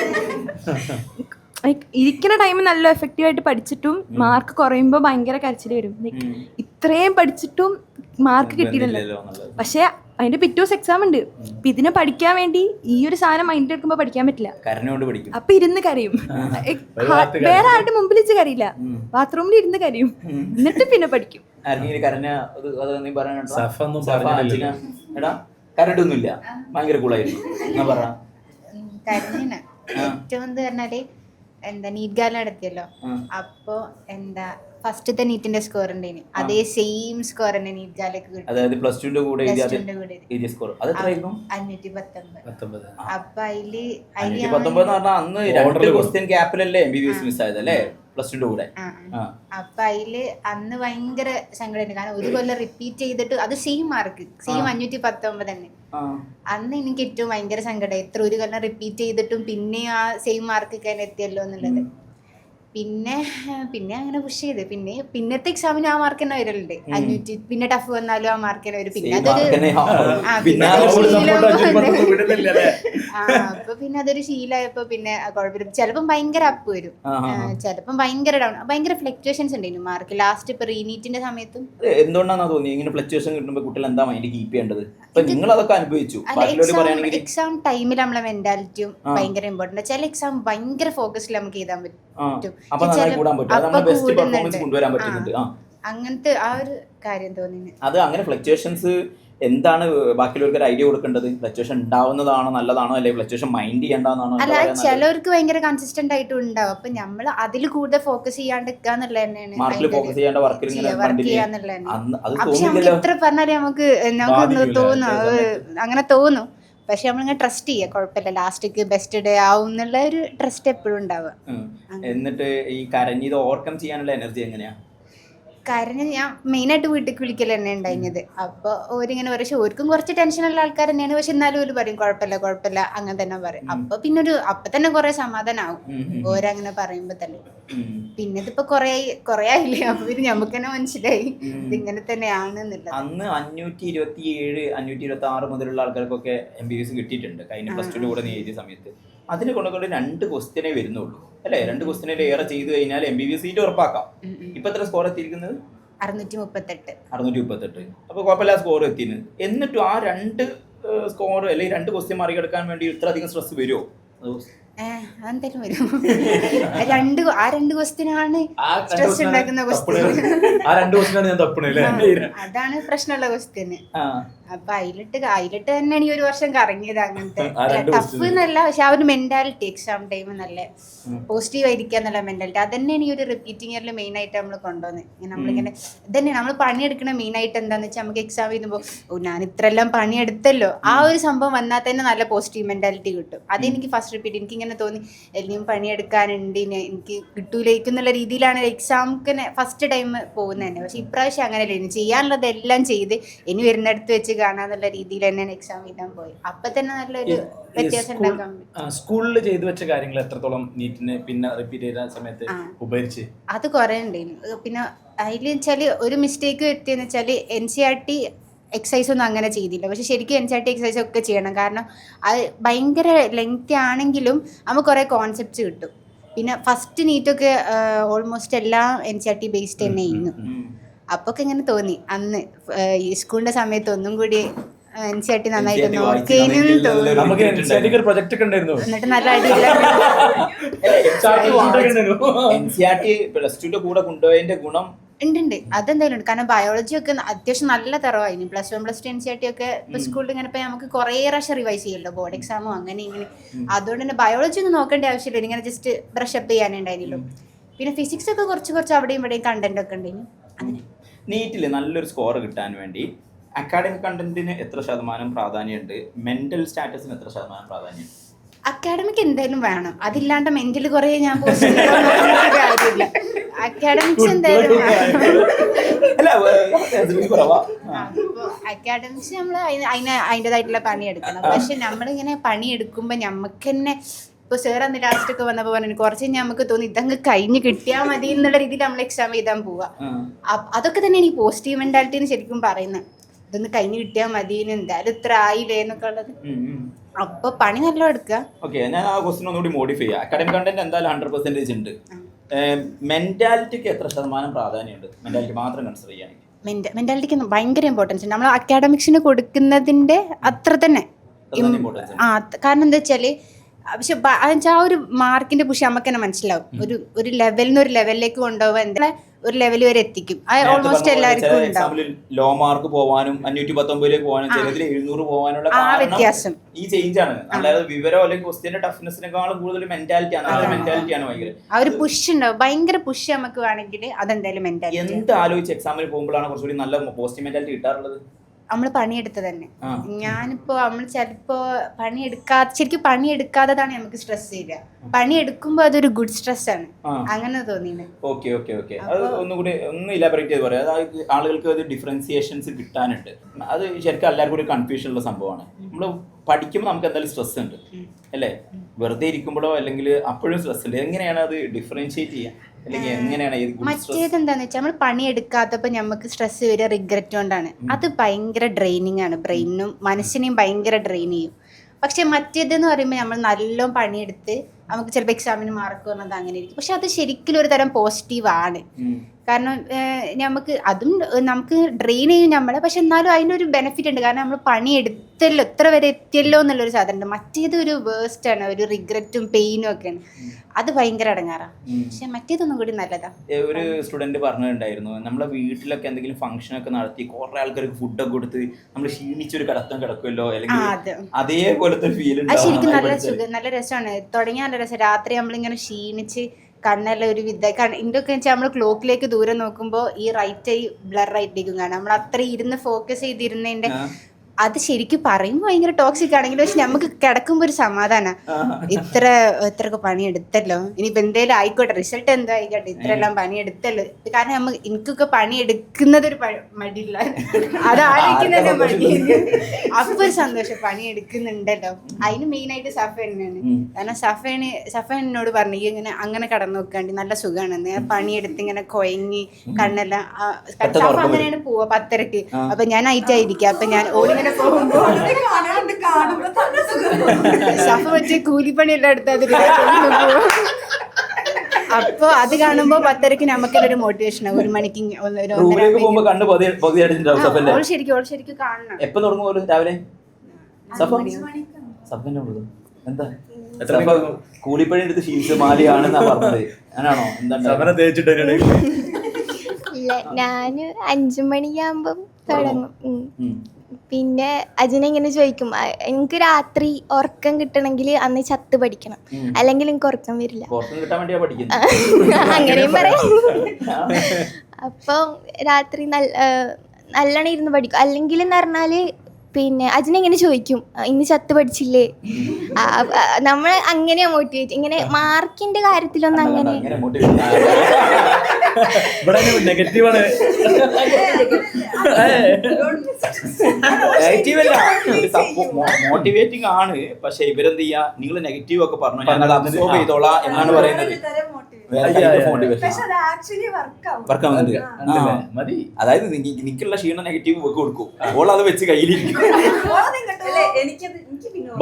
ഇരിക്കുന്ന ടൈം നല്ല എഫക്റ്റീവായിട്ട് പഠിച്ചിട്ടും മാർക്ക് കുറയുമ്പോ ഭയങ്കര കരച്ചിൽ വരും. ഇത്രയും പഠിച്ചിട്ടും മാർക്ക് കിട്ടിയില്ലല്ലോ. പക്ഷെ അതിന്റെ പിറ്റേ ദിവസം എക്സാം ഉണ്ട്. അപ്പൊ ഇതിനെ പഠിക്കാൻ വേണ്ടി ഈ ഒരു സാധനം മൈൻഡിൽ എടുക്കുമ്പോ പഠിക്കാൻ പറ്റില്ല. അപ്പൊ ഇരുന്ന് കരയും. വേറെ ആരുടെ മുമ്പിൽ വെച്ച് കരയില്ല, ബാത്റൂമിൽ ഇരുന്ന് കരയും, എന്നിട്ട് പിന്നെ പഠിക്കും. കരണ്ടൊന്നുമില്ല, ഭയങ്കര കൂളായിരുന്നു. കരഞ്ഞ ഏറ്റവും എന്ന് പറഞ്ഞാല് എന്താ നീറ്റ് ഗാല നടത്തിയല്ലോ. അപ്പൊ എന്താ ഫസ്റ്റത്തെ നീറ്റിന്റെ സ്കോർ ഉണ്ടായിന്, അതേ സെയിം സ്കോർ തന്നെ നീറ്റ് ഗാലക്ക് കിട്ടും. അതായത് പ്ലസ് ടുന്റെ കൂടെ 519. അപ്പൊ അതില് അന്ന് 2 ക്വസ്റ്റ്യൻ ഗ്യാപ്പിലല്ലേ MBBS മിസ്സായത് അല്ലേ പ്ലസ് ടുന്റെ കൂടെ. അപ്പൊ അതില് അന്ന് ഭയങ്കര സങ്കടം, കാരണം ഒരു കൊല്ലം റിപ്പീറ്റ് ചെയ്തിട്ട് അത് സെയിം മാർക്ക്, സെയിം 519 തന്നെ. അന്ന് എനിക്ക് ഏറ്റവും ഭയങ്കര സങ്കടം, എത്ര ഒരു കൊല്ലം റിപ്പീറ്റ് ചെയ്തിട്ടും പിന്നെ ആ സെയിം മാർക്ക് ഒക്കെ എത്തിയല്ലോ എന്നുള്ളത്. പിന്നെ അങ്ങനെ പുഷ് ചെയ്ത് പിന്നത്തെ എക്സാമിന് ആ മാർക്ക് തന്നെ വരലുണ്ട് 500. പിന്നെ ടഫ് വന്നാലും ആ മാർക്ക് തന്നെ വരും. പിന്നെ അപ്പൊ പിന്നെ അതൊരു ശീലമായപ്പോ പിന്നെ കുഴപ്പമില്ല. ചിലപ്പം ഭയങ്കര അപ്പ് വരും, ചിലപ്പം ഭയങ്കര ഡൗൺ, ഭയങ്കര ഫ്ലക്ച്വേഷൻസ് ഉണ്ടായിരുന്നു മാർക്ക്. ലാസ്റ്റ് ഇപ്പൊ റീനീറ്റിന്റെ സമയത്തും എന്തുകൊണ്ടാണ് തോന്നി ഇങ്ങനെ ഫ്ലക്ച്വേഷൻ കിട്ടുമ്പോൾ കുട്ടികൾ എന്താ മൈൻഡ് കീപ്പ് ചെയ്യേണ്ടത്? നിങ്ങൾ അതൊക്കെ അനുഭവിച്ചു. എക്സാം ടൈമിൽ നമ്മളെ മെന്റാലിറ്റിയും ഭയങ്കര ഇമ്പോർട്ടന്റ്. ചില എക്സാം ഭയങ്കര ഫോക്കസിൽ നമുക്ക് എഴുതാൻ പറ്റും, അങ്ങനത്തെ ആ ഒരു കാര്യം തോന്നി. അത് അങ്ങനെ ഫ്ലക്ച്വേഷൻസ് എന്താണ് ബാക്കിയുള്ളവർക്ക് ഒരു ഐഡിയ കൊടുക്കേണ്ടത്? ഫ്ലക്ച്വേഷൻ ഉണ്ടാവുന്നതാണോ നല്ലതാണോ, അല്ലെങ്കിൽ ഫ്ലക്ച്വേഷൻ മൈൻഡ് ചെയ്യേണ്ടതാണോ? അല്ല, ചിലവർക്ക് ഭയങ്കര കൺസിസ്റ്റന്റ് ആയിട്ട് ഉണ്ടാവും. അപ്പൊ നമ്മൾ അതിൽ കൂടുതൽ ഫോക്കസ് ചെയ്യാണ്ടിരിക്കാന്നുള്ളത് തന്നെയാണ്, വർക്ക് ചെയ്യാന്നുള്ളത്. പക്ഷെ നമുക്ക് എത്ര പറഞ്ഞാലും നമുക്ക് തോന്നും, അങ്ങനെ തോന്നും. പക്ഷെ നമ്മളിങ്ങനെ ട്രസ്റ്റ് ചെയ്യുക, കുഴപ്പമില്ല, ലാസ്റ്റ് ബെസ്റ്റ് ഡേ ആവും എന്നുള്ള ഒരു ട്രസ്റ്റ് എപ്പോഴും ഉണ്ടാവുക. എന്നിട്ട് ഈ കരഞ്ഞത് ഓവർകം ചെയ്യാനുള്ള എനർജി എങ്ങനെയാ? കരഞ്ഞ് ഞാൻ മെയിനായിട്ട് വീട്ടിലേക്ക് വിളിക്കൽ തന്നെ ഉണ്ടായിരുന്നത്. അപ്പോൾ ഓരിങ്ങനെ പറയും, പക്ഷെ ഓർക്കും കുറച്ച് ടെൻഷനുള്ള ആൾക്കാർ തന്നെയാണ്. പക്ഷെ എന്നാലും ഒരു പറയും കുഴപ്പമില്ല അങ്ങനെ തന്നെ പറയും. അപ്പൊ പിന്നെ അപ്പൊ തന്നെ കുറെ സമാധാനമാവും ഓരങ്ങനെ പറയുമ്പോ തന്നെ. പിന്നെ ഇതിപ്പോ കുറെ ആയില്ലേ, അപ്പൊ പിന്നെ നമുക്ക് തന്നെ മനസ്സിലായി ഇതിങ്ങനെ തന്നെയാണ് എന്നുള്ളത്. അന്ന് 527, 526 മുതലുള്ള ആൾക്കാർക്കൊക്കെ MBBS കിട്ടിയിട്ടുണ്ട് കഴിഞ്ഞ പ്ലസ് ടുന്റെ കൂടെ എഴുതിയ സമയത്ത്. അതിന് കൊണ്ടുകൊണ്ട് 2 ക്വസ്റ്റ്യനേ വരുന്നുള്ളൂ അല്ലേ? 2 ക്വസ്റ്റ്യനിൽ ഏറെ ചെയ്ത് കഴിഞ്ഞാൽ MBBS സീറ്റ് ഉറപ്പാക്കാം. ഇപ്പൊ എത്ര സ്കോർ എത്തിയിരിക്കുന്നത്? 638. അപ്പൊ കുഴപ്പമില്ല, സ്കോർ എത്തിയത്. എന്നിട്ടും ആ 2 സ്കോർ അല്ലെങ്കിൽ 2 ക്വസ്റ്റ്യൻ മറികടക്കാൻ വേണ്ടി ഇത്ര അധികം സ്ട്രെസ് വരുമോ? എന്തായാലും വരും. ആ 2 ക്വസ്റ്റ്യനാണ് സ്ട്രെസ് ഉണ്ടാക്കുന്ന ക്വസ്റ്റ്യൻ. അതാണ് പ്രശ്നമുള്ള ക്വസ്റ്റ്യന്. അപ്പൊ അതിലിട്ട് തന്നെയാണ് ഈ ഒരു വർഷം കറങ്ങിയത്. അങ്ങനത്തെ ടഫ് എന്നല്ല, പക്ഷെ ആ ഒരു മെന്റാലിറ്റി എക്സാം ടൈം നല്ല പോസിറ്റീവ് ആയിരിക്കുക എന്നുള്ള മെന്റാലിറ്റി, അത് തന്നെയാണ് ഈ ഒരു റിപ്പീറ്റിംഗ് ഇയറിൽ മെയിൻ ആയിട്ട് നമ്മൾ കൊണ്ടുവന്നത്. നമ്മളിങ്ങനെ ഇതന്നെ നമ്മൾ പണിയെടുക്കണ മെയിൻ ആയിട്ട് എന്താന്ന് വെച്ചാൽ, നമുക്ക് എക്സാം എഴുതുമ്പോൾ ഞാൻ ഇത്രയെല്ലാം പണിയെടുത്തല്ലോ, ആ ഒരു സംഭവം വന്നാൽ തന്നെ നല്ല പോസിറ്റീവ് മെന്റാലിറ്റി കിട്ടും. അതെനിക്ക് ഫസ്റ്റ് റിപ്പീറ്റ് എനിക്കിങ്ങനെ തോന്നി, എല്ലാം പണിയെടുക്കാനുണ്ട്, എനിക്ക് കിട്ടൂലേക്കുന്നുള്ള രീതിയിലാണ് എക്സാമിന് ഫസ്റ്റ് ടൈം പോകുന്നത് തന്നെ. പക്ഷെ ഇപ്രാവശ്യം അങ്ങനെയല്ല, ഇനി ചെയ്യാനുള്ളത് എല്ലാം ചെയ്ത് ഇനി വരുന്നിടത്ത് വെച്ച് കാണാന്നുള്ള രീതിയിൽ തന്നെയാണ് എക്സാം എഴുതാൻ പോയി. അപ്പൊ തന്നെ നല്ലൊരു വ്യത്യാസം ഉണ്ടാക്കാൻ പറ്റും. സ്കൂളിൽ ചെയ്തു വെച്ച കാര്യങ്ങൾ എത്രത്തോളം നീറ്റിന് പിന്നെ റിപ്പീറ്റ് ചെയ്ത സമയത്ത് ഉപകരിച്ച്? അത് കുറെ ഉണ്ടായിരുന്നു. പിന്നെ അതിൽ വെച്ചാൽ ഒരു മിസ്റ്റേക്ക് വരുത്തിയെന്ന് വെച്ചാൽ NCERT എക്സസൈസ് ഒന്നും അങ്ങനെ ചെയ്തില്ല. പക്ഷെ ശരിക്കും NCERT എക്സസൈസ് ഒക്കെ ചെയ്യണം, കാരണം അത് ഭയങ്കര ലെങ്തി ആണെങ്കിലും നമുക്ക് കുറേ കോൺസെപ്റ്റ്സ് കിട്ടും. പിന്നെ ഫസ്റ്റ് നീറ്റൊക്കെ ഓൾമോസ്റ്റ് എല്ലാം NCERT ബേസ്ഡ് തന്നെ ആയിരുന്നു. അപ്പൊ ഒക്കെ ഇങ്ങനെ തോന്നി അന്ന് ഈ സ്കൂളിന്റെ സമയത്ത് ഒന്നും കൂടി NCERT നന്നായിട്ട് നോക്കിയെന്ന് തോന്നി. എന്നിട്ട് നല്ല ഗുണം ഉണ്ട്. അതെന്തായാലും ഉണ്ട്, കാരണം ബയോളജി ഒക്കെ അത്യാവശ്യം നല്ല തറവായിരുന്നു. +1 +2 NCERT ഒക്കെ ഇപ്പൊ സ്കൂളിൽ ഇങ്ങനെ ഇപ്പൊ നമുക്ക് കുറേ പ്രാവശ്യം റിവൈസ് ചെയ്യല്ലോ, ബോർഡ് എക്സാമോ അങ്ങനെ ഇങ്ങനെ. അതുകൊണ്ട് തന്നെ ബയോളജി ഒന്നും നോക്കേണ്ട ആവശ്യമില്ല, ഇങ്ങനെ ജസ്റ്റ് ബ്രഷ് അപ്പ് ചെയ്യാനുണ്ടായിരുന്നല്ലോ. പിന്നെ ഫിസിക്സ് ഒക്കെ കുറച്ച് അവിടെയും ഇവിടെയും കണ്ടന്റ് ഒക്കെ ഉണ്ടായിരുന്നു. അങ്ങനെ നീറ്റിൽ നല്ലൊരു സ്കോർ കിട്ടാൻ വേണ്ടി അക്കാഡമിക് കണ്ടന്റിന് എത്ര ശതമാനം പ്രാധാന്യമുണ്ട്, മെന്റൽ സ്റ്റാറ്റസിന് എത്ര ശതമാനം പ്രാധാന്യമുണ്ട്? അക്കാഡമിക് എന്തായാലും വേണം, അതില്ലാണ്ട് മെന്റൽ കുറെ ഞാൻ കാര്യമില്ല. അക്കാഡമിക്സ് എന്തായാലും അല്ല കുറവാ. അക്കാഡമിക്സ് നമ്മൾ അതിൻ്റെതായിട്ടുള്ള പണിയെടുക്കണം. പക്ഷെ നമ്മളിങ്ങനെ പണിയെടുക്കുമ്പോൾ നമുക്ക് തന്നെ ഇപ്പോൾ സാർ അന്ന് ലാസ്റ്റ് ഒക്കെ വന്നപ്പോൾ പറഞ്ഞു കുറച്ച് നമുക്ക് തോന്നി ഇതങ്ങ് കഴിഞ്ഞ് കിട്ടിയാൽ മതി എന്നുള്ള രീതിയിൽ നമ്മൾ എക്സാം എഴുതാൻ പോവാ. അതൊക്കെ തന്നെയാണ് ഈ പോസിറ്റീവ് മെന്റാലിറ്റി എന്ന് ശരിക്കും പറയുന്നത്. ഇതൊന്ന് കഴിഞ്ഞ് കിട്ടിയാൽ മതി, എന്തായാലും ഇത്ര ആയില്ലേ എന്നൊക്കെ ഉള്ളത്. അപ്പൊ പണി നല്ല എടുക്കുക. ഓക്കെ, ഞാൻ ആ ക്വസ്റ്റ്യൻ ഒന്നുകൂടി മോഡിഫൈ ചെയ്യാം. അക്കാഡമിക് കണ്ടന്റ് എന്തായാലും 100% ഉണ്ട്. മെന്റാലിറ്റിക്ക് എത്ര ശതമാനം പ്രാധാന്യമുണ്ട് മെന്റാലിറ്റി മാത്രം കൺസിഡർ ചെയ്യുകയാണെങ്കിൽ? മെന്റാലിറ്റിക്ക് ഭയങ്കര ഇമ്പോർട്ടൻസ് ഉണ്ട്. നമ്മൾ അക്കാഡമിക്സിന് കൊടുക്കുന്നതിന്റെ അത്ര തന്നെ. കാരണം എന്താ വെച്ചാല് പക്ഷെ ആ ഒരു മാർക്കിന്റെ പുഷ് നമുക്ക് തന്നെ മനസ്സിലാവും. ഒരു ലെവലിൽ നിന്ന് ഒരു ലെവലിലേക്ക് കൊണ്ടുപോകാൻ എന്താ ഒരു ലെവൽ വരെ എത്തിക്കും. ഓൾമോസ്റ്റ് എല്ലാവർക്കും ഉണ്ടാവും. ലോ മാർക്ക് പോവാനും 519 പോവാനും ചിലതിൽ 700 പോവാനുള്ള വ്യത്യാസം ഈ ചേഞ്ച് ആണ്. അതായത് വിവരം അല്ലെങ്കിൽ ക്വസ്റ്റ്യന്റെ ടഫ്നെസ്സിനേക്കാളും കൂടുതൽ മെന്റാലിറ്റിയാണ് ഭയങ്കര ആ ഒരു പുഷ് ഉണ്ടാവും. ഭയങ്കര പുഷ് നമുക്ക് വേണമെങ്കിൽ അതെന്തായാലും മെന്റാലിറ്റി. എന്ത് ആലോചിച്ച് എക്സാമിന് പോകുമ്പോഴാണ് കുറച്ചുകൂടി നല്ല പോസിറ്റീവ് മെന്റാലിറ്റി കിട്ടാറുള്ളത്? നമ്മൾ പണിയെടുത്ത് തന്നെ. ഞാനിപ്പോ നമ്മൾ ചിലപ്പോ ശരിക്കും പണിയെടുക്കാത്തതാണ് നമുക്ക് സ്ട്രെസ് ചെയ്യുക. പണിയെടുക്കുമ്പോ അതൊരു ഗുഡ് സ്ട്രെസ് ആണ്. അങ്ങനെ തോന്നിയത്. ഓക്കെ ഓക്കെ ഓക്കെ, അത് ഒന്നുകൂടി ഒന്ന് ഇലാബറേറ്റ് ചെയ്ത് പറയാം. അതായത് ആളുകൾക്ക് അത് ഡിഫറൻസിയേഷൻസ് കിട്ടാനുണ്ട്. അത് ശരിക്കും എല്ലാവർക്കും ഒരു കൺഫ്യൂഷൻ ഉള്ള സംഭവമാണ്. നമ്മൾ പഠിക്കുമ്പോൾ നമുക്ക് എന്തായാലും സ്ട്രെസ് ഉണ്ട് അല്ലേ? വെറുതെ ഇരിക്കുമ്പോഴോ അല്ലെങ്കിൽ അപ്പോഴും സ്ട്രെസ് ഉണ്ട്. എങ്ങനെയാണ് അത് ഡിഫറൻഷിയേറ്റ് ചെയ്യുക? മറ്റേത് എന്താന്ന് വെച്ചാൽ നമ്മൾ പണിയെടുക്കാത്തപ്പോ നമുക്ക് സ്ട്രെസ് വരിക റിഗ്രറ്റ് കൊണ്ടാണ്. അത് ഭയങ്കര ഡ്രെയിനിങ് ആണ്. ബ്രെയിനും മനസ്സിനെയും ഭയങ്കര ഡ്രെയിൻ ചെയ്യും. പക്ഷെ മറ്റേതെന്ന് പറയുമ്പോൾ നമ്മൾ നല്ലോണം പണിയെടുത്ത് നമുക്ക് ചിലപ്പോൾ എക്സാമിന് മാർക്ക് വന്നത് അങ്ങനെ ഇരിക്കും. പക്ഷെ അത് ശരിക്കും ഒരു തരം പോസിറ്റീവ് ആണ്. കാരണം നമുക്ക് ഡ്രെയിൻ ചെയ്യും നമ്മളെ. പക്ഷെ എന്നാലും അതിനൊരു ബെനിഫിറ്റ് ഉണ്ട്. കാരണം നമ്മൾ പണിയെടുത്തല്ലോ ഇത്ര വരെ എത്തിയല്ലോ എന്നുള്ളൊരു സാധനം ഉണ്ട്. മറ്റേത് ഒരു വേസ്റ്റ് ആണ്, ഒരു റിഗ്രറ്റും പെയിനും ഒക്കെയാണ്. അത് ഭയങ്കര അടങ്ങാറാണ്. പക്ഷെ മറ്റേതൊന്നും കൂടി നല്ലതാ. ഒരു സ്റ്റുഡന്റ് പറഞ്ഞിട്ടുണ്ടായിരുന്നു, നമ്മളെ വീട്ടിലൊക്കെ എന്തെങ്കിലും ഫംഗ്ഷൻ ഒക്കെ നടത്തി കുറെ ആൾക്കാർക്ക് ഫുഡൊക്കെ കൊടുത്ത് നമ്മൾ ക്ഷീണിച്ചൊരു കിടക്കുമല്ലോ, അല്ലെങ്കിൽ അതേപോലത്തെ ഫീൽ ഉണ്ട്. ശരിക്കും നല്ല രസമാണ്. തുടങ്ങിയ നല്ല രസം. രാത്രി നമ്മളിങ്ങനെ ക്ഷീണിച്ച് കണ്ണെല്ലാം ഒരു ഇന്റൊക്കെ വെച്ചാൽ നമ്മൾ ക്ലോക്കിലേക്ക് ദൂരം നോക്കുമ്പോൾ ഈ റൈറ്റ് ഐ ബ്ലർ ആയിട്ടേക്കും കാണാം. നമ്മൾ അത്ര ഇരുന്ന് ഫോക്കസ് ചെയ്തിരുന്നതിന്റെ അത് ശരിക്കും പറയുമ്പോൾ ഭയങ്കര ടോക്സിക് ആണെങ്കിലും പക്ഷെ നമുക്ക് കിടക്കുമ്പോൾ ഒരു സമാധാനമാണ്. ഇത്രയൊക്കെ പണിയെടുത്തല്ലോ, ഇനിയിപ്പോൾ എന്തേലും ആയിക്കോട്ടെ, റിസൾട്ട് എന്തോ ആയിക്കോട്ടെ, ഇത്രയെല്ലാം പണിയെടുത്തല്ലോ. കാരണം എനിക്കൊക്കെ പണിയെടുക്കുന്നതൊരു മടിയില്ല, അത് ആലോചിക്കുന്നതന്നെ മടിയാണ്. അപ്പൊ ഒരു സന്തോഷം പണിയെടുക്കുന്നുണ്ടല്ലോ. അതിന് മെയിനായിട്ട് സഫ തന്നെയാണ്. കാരണം സഫ എന്നോട് പറഞ്ഞു ഇങ്ങനെ അങ്ങനെ കടന്നു നോക്കാണ്ട് നല്ല സുഖമാണ്. പണിയെടുത്ത് ഇങ്ങനെ കൊയങ്ങി കണ്ണെല്ലാം. സഫ അങ്ങനെയാണ് പോവാ 10:30. അപ്പൊ ഞാൻ നൈറ്റായിരിക്കാം. അപ്പൊ ഞാൻ ഓടിങ്ങനെ പോകുമ്പോ സഫ മറ്റേ കൂലിപ്പണിയെല്ലാം എടുത്താൽ അപ്പൊ അത് കാണുമ്പോ 10:30 നമുക്കൊരു മോട്ടിവേഷൻ ആവും. 1 മണിക്ക് ശരിക്കും കാണണം. എപ്പോ തുടങ്ങുമല്ലോ രാവിലെ? എന്താ കൂലിപ്പണി എടുത്ത് ശീലിച്ച മാലിയാണെന്നാ പറഞ്ഞത്. അങ്ങനാണോ? എന്താ ഞാന് 5 മണിയാകുമ്പം തുടങ്ങും. പിന്നെ അജിനെങ്ങനെ ചോദിക്കും, എനിക്ക് രാത്രി ഉറക്കം കിട്ടണമെങ്കിൽ അന്ന് ചത്ത് പഠിക്കണം, അല്ലെങ്കിൽ എനിക്ക് ഉറക്കം വരില്ല. അങ്ങനെയും പറയാം. അപ്പം രാത്രി നല്ലോണം ഇരുന്ന് പഠിക്കും. അല്ലെങ്കിൽ എന്ന് പറഞ്ഞാല് പിന്നെ അജിനെങ്ങനെ ചോദിക്കും ഇന്ന് ചത്ത് പഠിച്ചില്ലേ. നമ്മൾ അങ്ങനെയാ മോട്ടിവേറ്റ്. ഇങ്ങനെ മാർക്കിന്റെ കാര്യത്തിലൊന്നും അങ്ങനെ മോട്ടിവേറ്റിംഗ് ആണ്. പക്ഷെ ഇവരെന്ത് ചെയ്യാ, നിങ്ങൾ നെഗറ്റീവ് ഒക്കെ പറഞ്ഞു ഞാനത് അബ്സോർബ് ചെയ്തോളാം എന്നാണ് പറയുന്നത്. അതായത് നിക്കുള്ള ക്ഷീണം നെഗറ്റീവ് കൊടുക്കും, ഓൾ അത് വെച്ച് കയ്യിലിരിക്കും.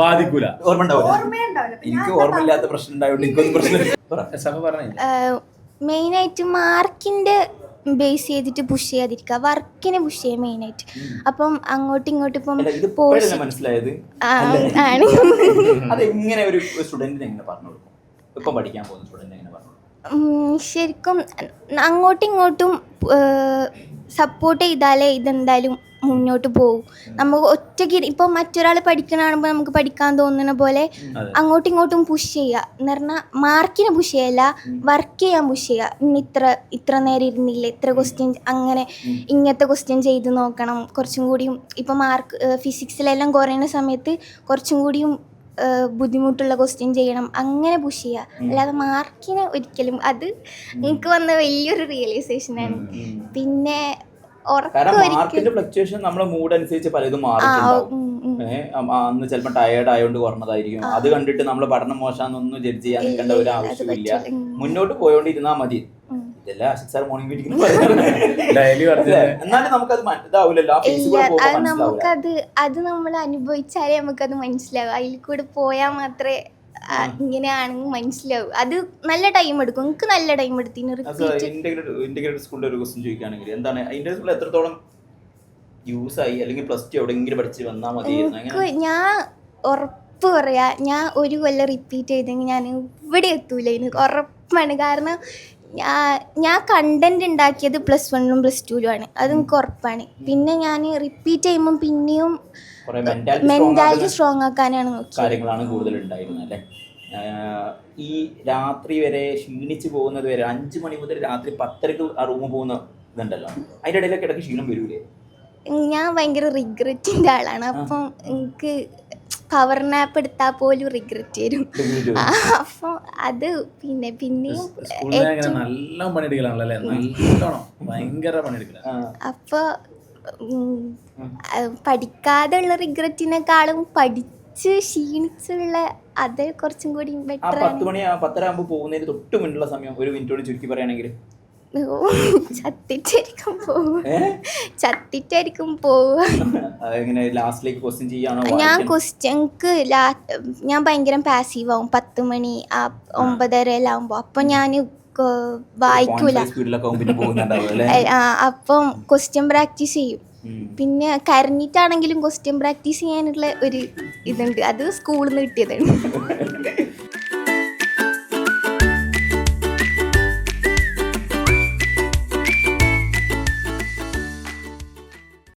ബാധിക്കൂല, ഓർമ്മ ഉണ്ടാവില്ല. എനിക്ക് ഓർമ്മയില്ലാത്ത പ്രശ്നം ഉണ്ടായോണ്ട് എനിക്കൊന്നും പ്രശ്നം. മെയിനായിട്ട് മാർക്കിന്റെ ബേസ് ചെയ്തിട്ട് പുഷ് ചെയ്യാതിരിക്കുക, വർക്കിനെ പുഷ് ചെയ്യുക മെയിനായിട്ട്. അപ്പം അങ്ങോട്ടും ഇങ്ങോട്ടും ഇപ്പം മനസ്സിലായത് അതെങ്ങനെ ഒരു സ്റ്റുഡന്റിന് എങ്ങനെ പറഞ്ഞു കൊടുക്കും? ഇപ്പം പഠിക്കാൻ പോകുന്ന സ്റ്റുഡന്റ് എങ്ങനെ പറഞ്ഞു? ശരിക്കും അങ്ങോട്ടും ഇങ്ങോട്ടും സപ്പോർട്ട് ചെയ്താലേ ഇതെന്തായാലും മുന്നോട്ട് പോകും. നമുക്ക് ഒറ്റയ്ക്ക് ഇപ്പം മറ്റൊരാൾ പഠിക്കണ കാണുമ്പോൾ നമുക്ക് പഠിക്കാൻ തോന്നുന്ന പോലെ അങ്ങോട്ടും ഇങ്ങോട്ടും പുഷ് ചെയ്യുക എന്ന് പറഞ്ഞാൽ മാർക്കിനെ പുഷ് ചെയ്യല്ല, വർക്ക് ചെയ്യാൻ പുഷ് ചെയ്യുക. ഇന്ന് ഇത്ര നേരം ഇരുന്നില്ല, ഇത്ര ക്വസ്റ്റ്യൻ, അങ്ങനെ ഇങ്ങനത്തെ ക്വസ്റ്റ്യൻ ചെയ്ത് നോക്കണം. കുറച്ചും കൂടിയും ഇപ്പം മാർക്ക് ഫിസിക്സിലെല്ലാം കുറയുന്ന സമയത്ത് കുറച്ചും കൂടിയും ബുദ്ധിമുട്ടുള്ള ക്വസ്റ്റ്യൻ ചെയ്യണം അങ്ങനെ പുഷ് ചെയ്യുക. അല്ലാതെ മാർക്കിന് ഒരിക്കലും അത് എനിക്ക് വന്ന വലിയൊരു റിയലൈസേഷനാണ്. പിന്നെ കാരണം മാർക്കിന്റെ ഫ്ലക്ച്വേഷൻ നമ്മളെ മൂഡ് അനുസരിച്ച് പലതും മാറിയിട്ടുണ്ടാവും. അന്ന് ചിലപ്പോൾ ടയേർഡ് ആയതുകൊണ്ട് കുറഞ്ഞതായിരിക്കും. അത് കണ്ടിട്ട് നമ്മളെ പഠനം മോശമാണെന്നൊന്നും ജഡ്ജ് ചെയ്യാൻ നിൽക്കേണ്ട ഒരു ആവശ്യമില്ല. മുന്നോട്ട് പോയോണ്ടിരുന്നാ മതി. ഇതെല്ലാം ആഷിഖ് സാർ മോർണിംഗ് മീറ്റിംഗ് എന്നാലും നമുക്കത് ഇതാവില്ലല്ലോ, ആ ഫേസ് കൂടെ പോകുമ്പോൾ മനസ്സിലാവില്ല. നമുക്കത് അത് നമ്മൾ അനുഭവിച്ചാലേ നമുക്കത് മനസ്സിലാവും. അതിൽ കൂടെ പോയാൽ മാത്രമേ ഇങ്ങനെയാണെങ്കിൽ മനസ്സിലാവും. അത് നല്ല ടൈം എടുക്കും. എനിക്ക് നല്ല ടൈം എടുത്തു. ഇന്റഗ്രേറ്റഡ് സ്കൂളിന്റെ ഒരു ക്വസ്റ്റ്യൻ ചോദിക്കുകയാണെങ്കിൽ എന്താണ് അതിന്റെ സ്കൂളിൽ എത്രത്തോളം യൂസ് ആയി, അല്ലെങ്കിൽ പ്ലസ് ടു എവിടെയെങ്കിലും പഠിച്ച് വന്നാൽ മതിയായിരുന്നു? ഞാൻ ഉറപ്പ് പറയാ, ഞാൻ ഒരു കൊല്ലം റിപ്പീറ്റ് ചെയ്തെങ്കിൽ ഞാൻ ഇവിടെ എത്തൂല. എനിക്ക് ഉറപ്പാണ്. കാരണം ഞാൻ കണ്ടന്റ് ഉണ്ടാക്കിയത് +1 +2 ആണ്. അത് എനിക്ക് ഉറപ്പാണ്. പിന്നെ ഞാൻ റിപ്പീറ്റ് ചെയ്യുമ്പോൾ പിന്നെയും മെന്റാലിറ്റി സ്ട്രോങ് ആക്കാനാണ് നോക്കിയത്. കാര്യങ്ങളാണ് കൂടുതൽ ഉണ്ടായിരുന്നത് അല്ലേ? ഈ രാത്രി വരെ ക്ഷീണിച്ച് പോകുന്നത് വരെ 5 മണി മുതൽ രാത്രി 10:30 ആ റൂമിൽ പോകുന്ന ഇതുണ്ടല്ലോ, അതിൻ്റെ ഇടയിലൊക്കെ ഇടയ്ക്ക് ക്ഷീണം വരൂലേ? ഞാൻ ഭയങ്കര റിഗ്രറ്റിൻ്റെ ആളാണ്. അപ്പം എനിക്ക് പവർ നാപ്പ് എടുത്താൽ പോലും റിഗ്രറ്റ് വരും. അപ്പം അത് പിന്നെയും നല്ല പണിയെടുക്കലാണല്ലേ? ഭയങ്കര പണിയെടുക്കല. അപ്പോൾ പഠിക്കാതെ ഉള്ള റിഗ്രറ്റിനെക്കാളും പഠിച്ച് ക്ഷീണിച്ചുള്ള അത് കുറച്ചും കൂടി ബെറ്റർ. 10 മണി 10:30 ആകുമ്പോൾ പോകുന്നതിന് തൊട്ട് മുന്നുള്ള സമയം ഒരു മിനിറ്റോട് ചുരുക്കി പറയുകയാണെങ്കിൽ ചത്തിട്ടായിരിക്കും പോവുക. ഞാൻ ഭയങ്കര പാസീവ് ആവും 10 മണി 9:30 എല്ലാം ആവുമ്പോ. അപ്പൊ ഞാൻ വായിക്കൂല. അപ്പം ക്വസ്റ്റ്യൻ പ്രാക്ടീസ് ചെയ്യും. പിന്നെ കരഞ്ഞിട്ടാണെങ്കിലും ക്വസ്റ്റ്യൻ പ്രാക്ടീസ് ചെയ്യാനുള്ള ഒരു ഇതുണ്ട്. അത് സ്കൂളിൽ നിന്ന് കിട്ടിയതാണ്.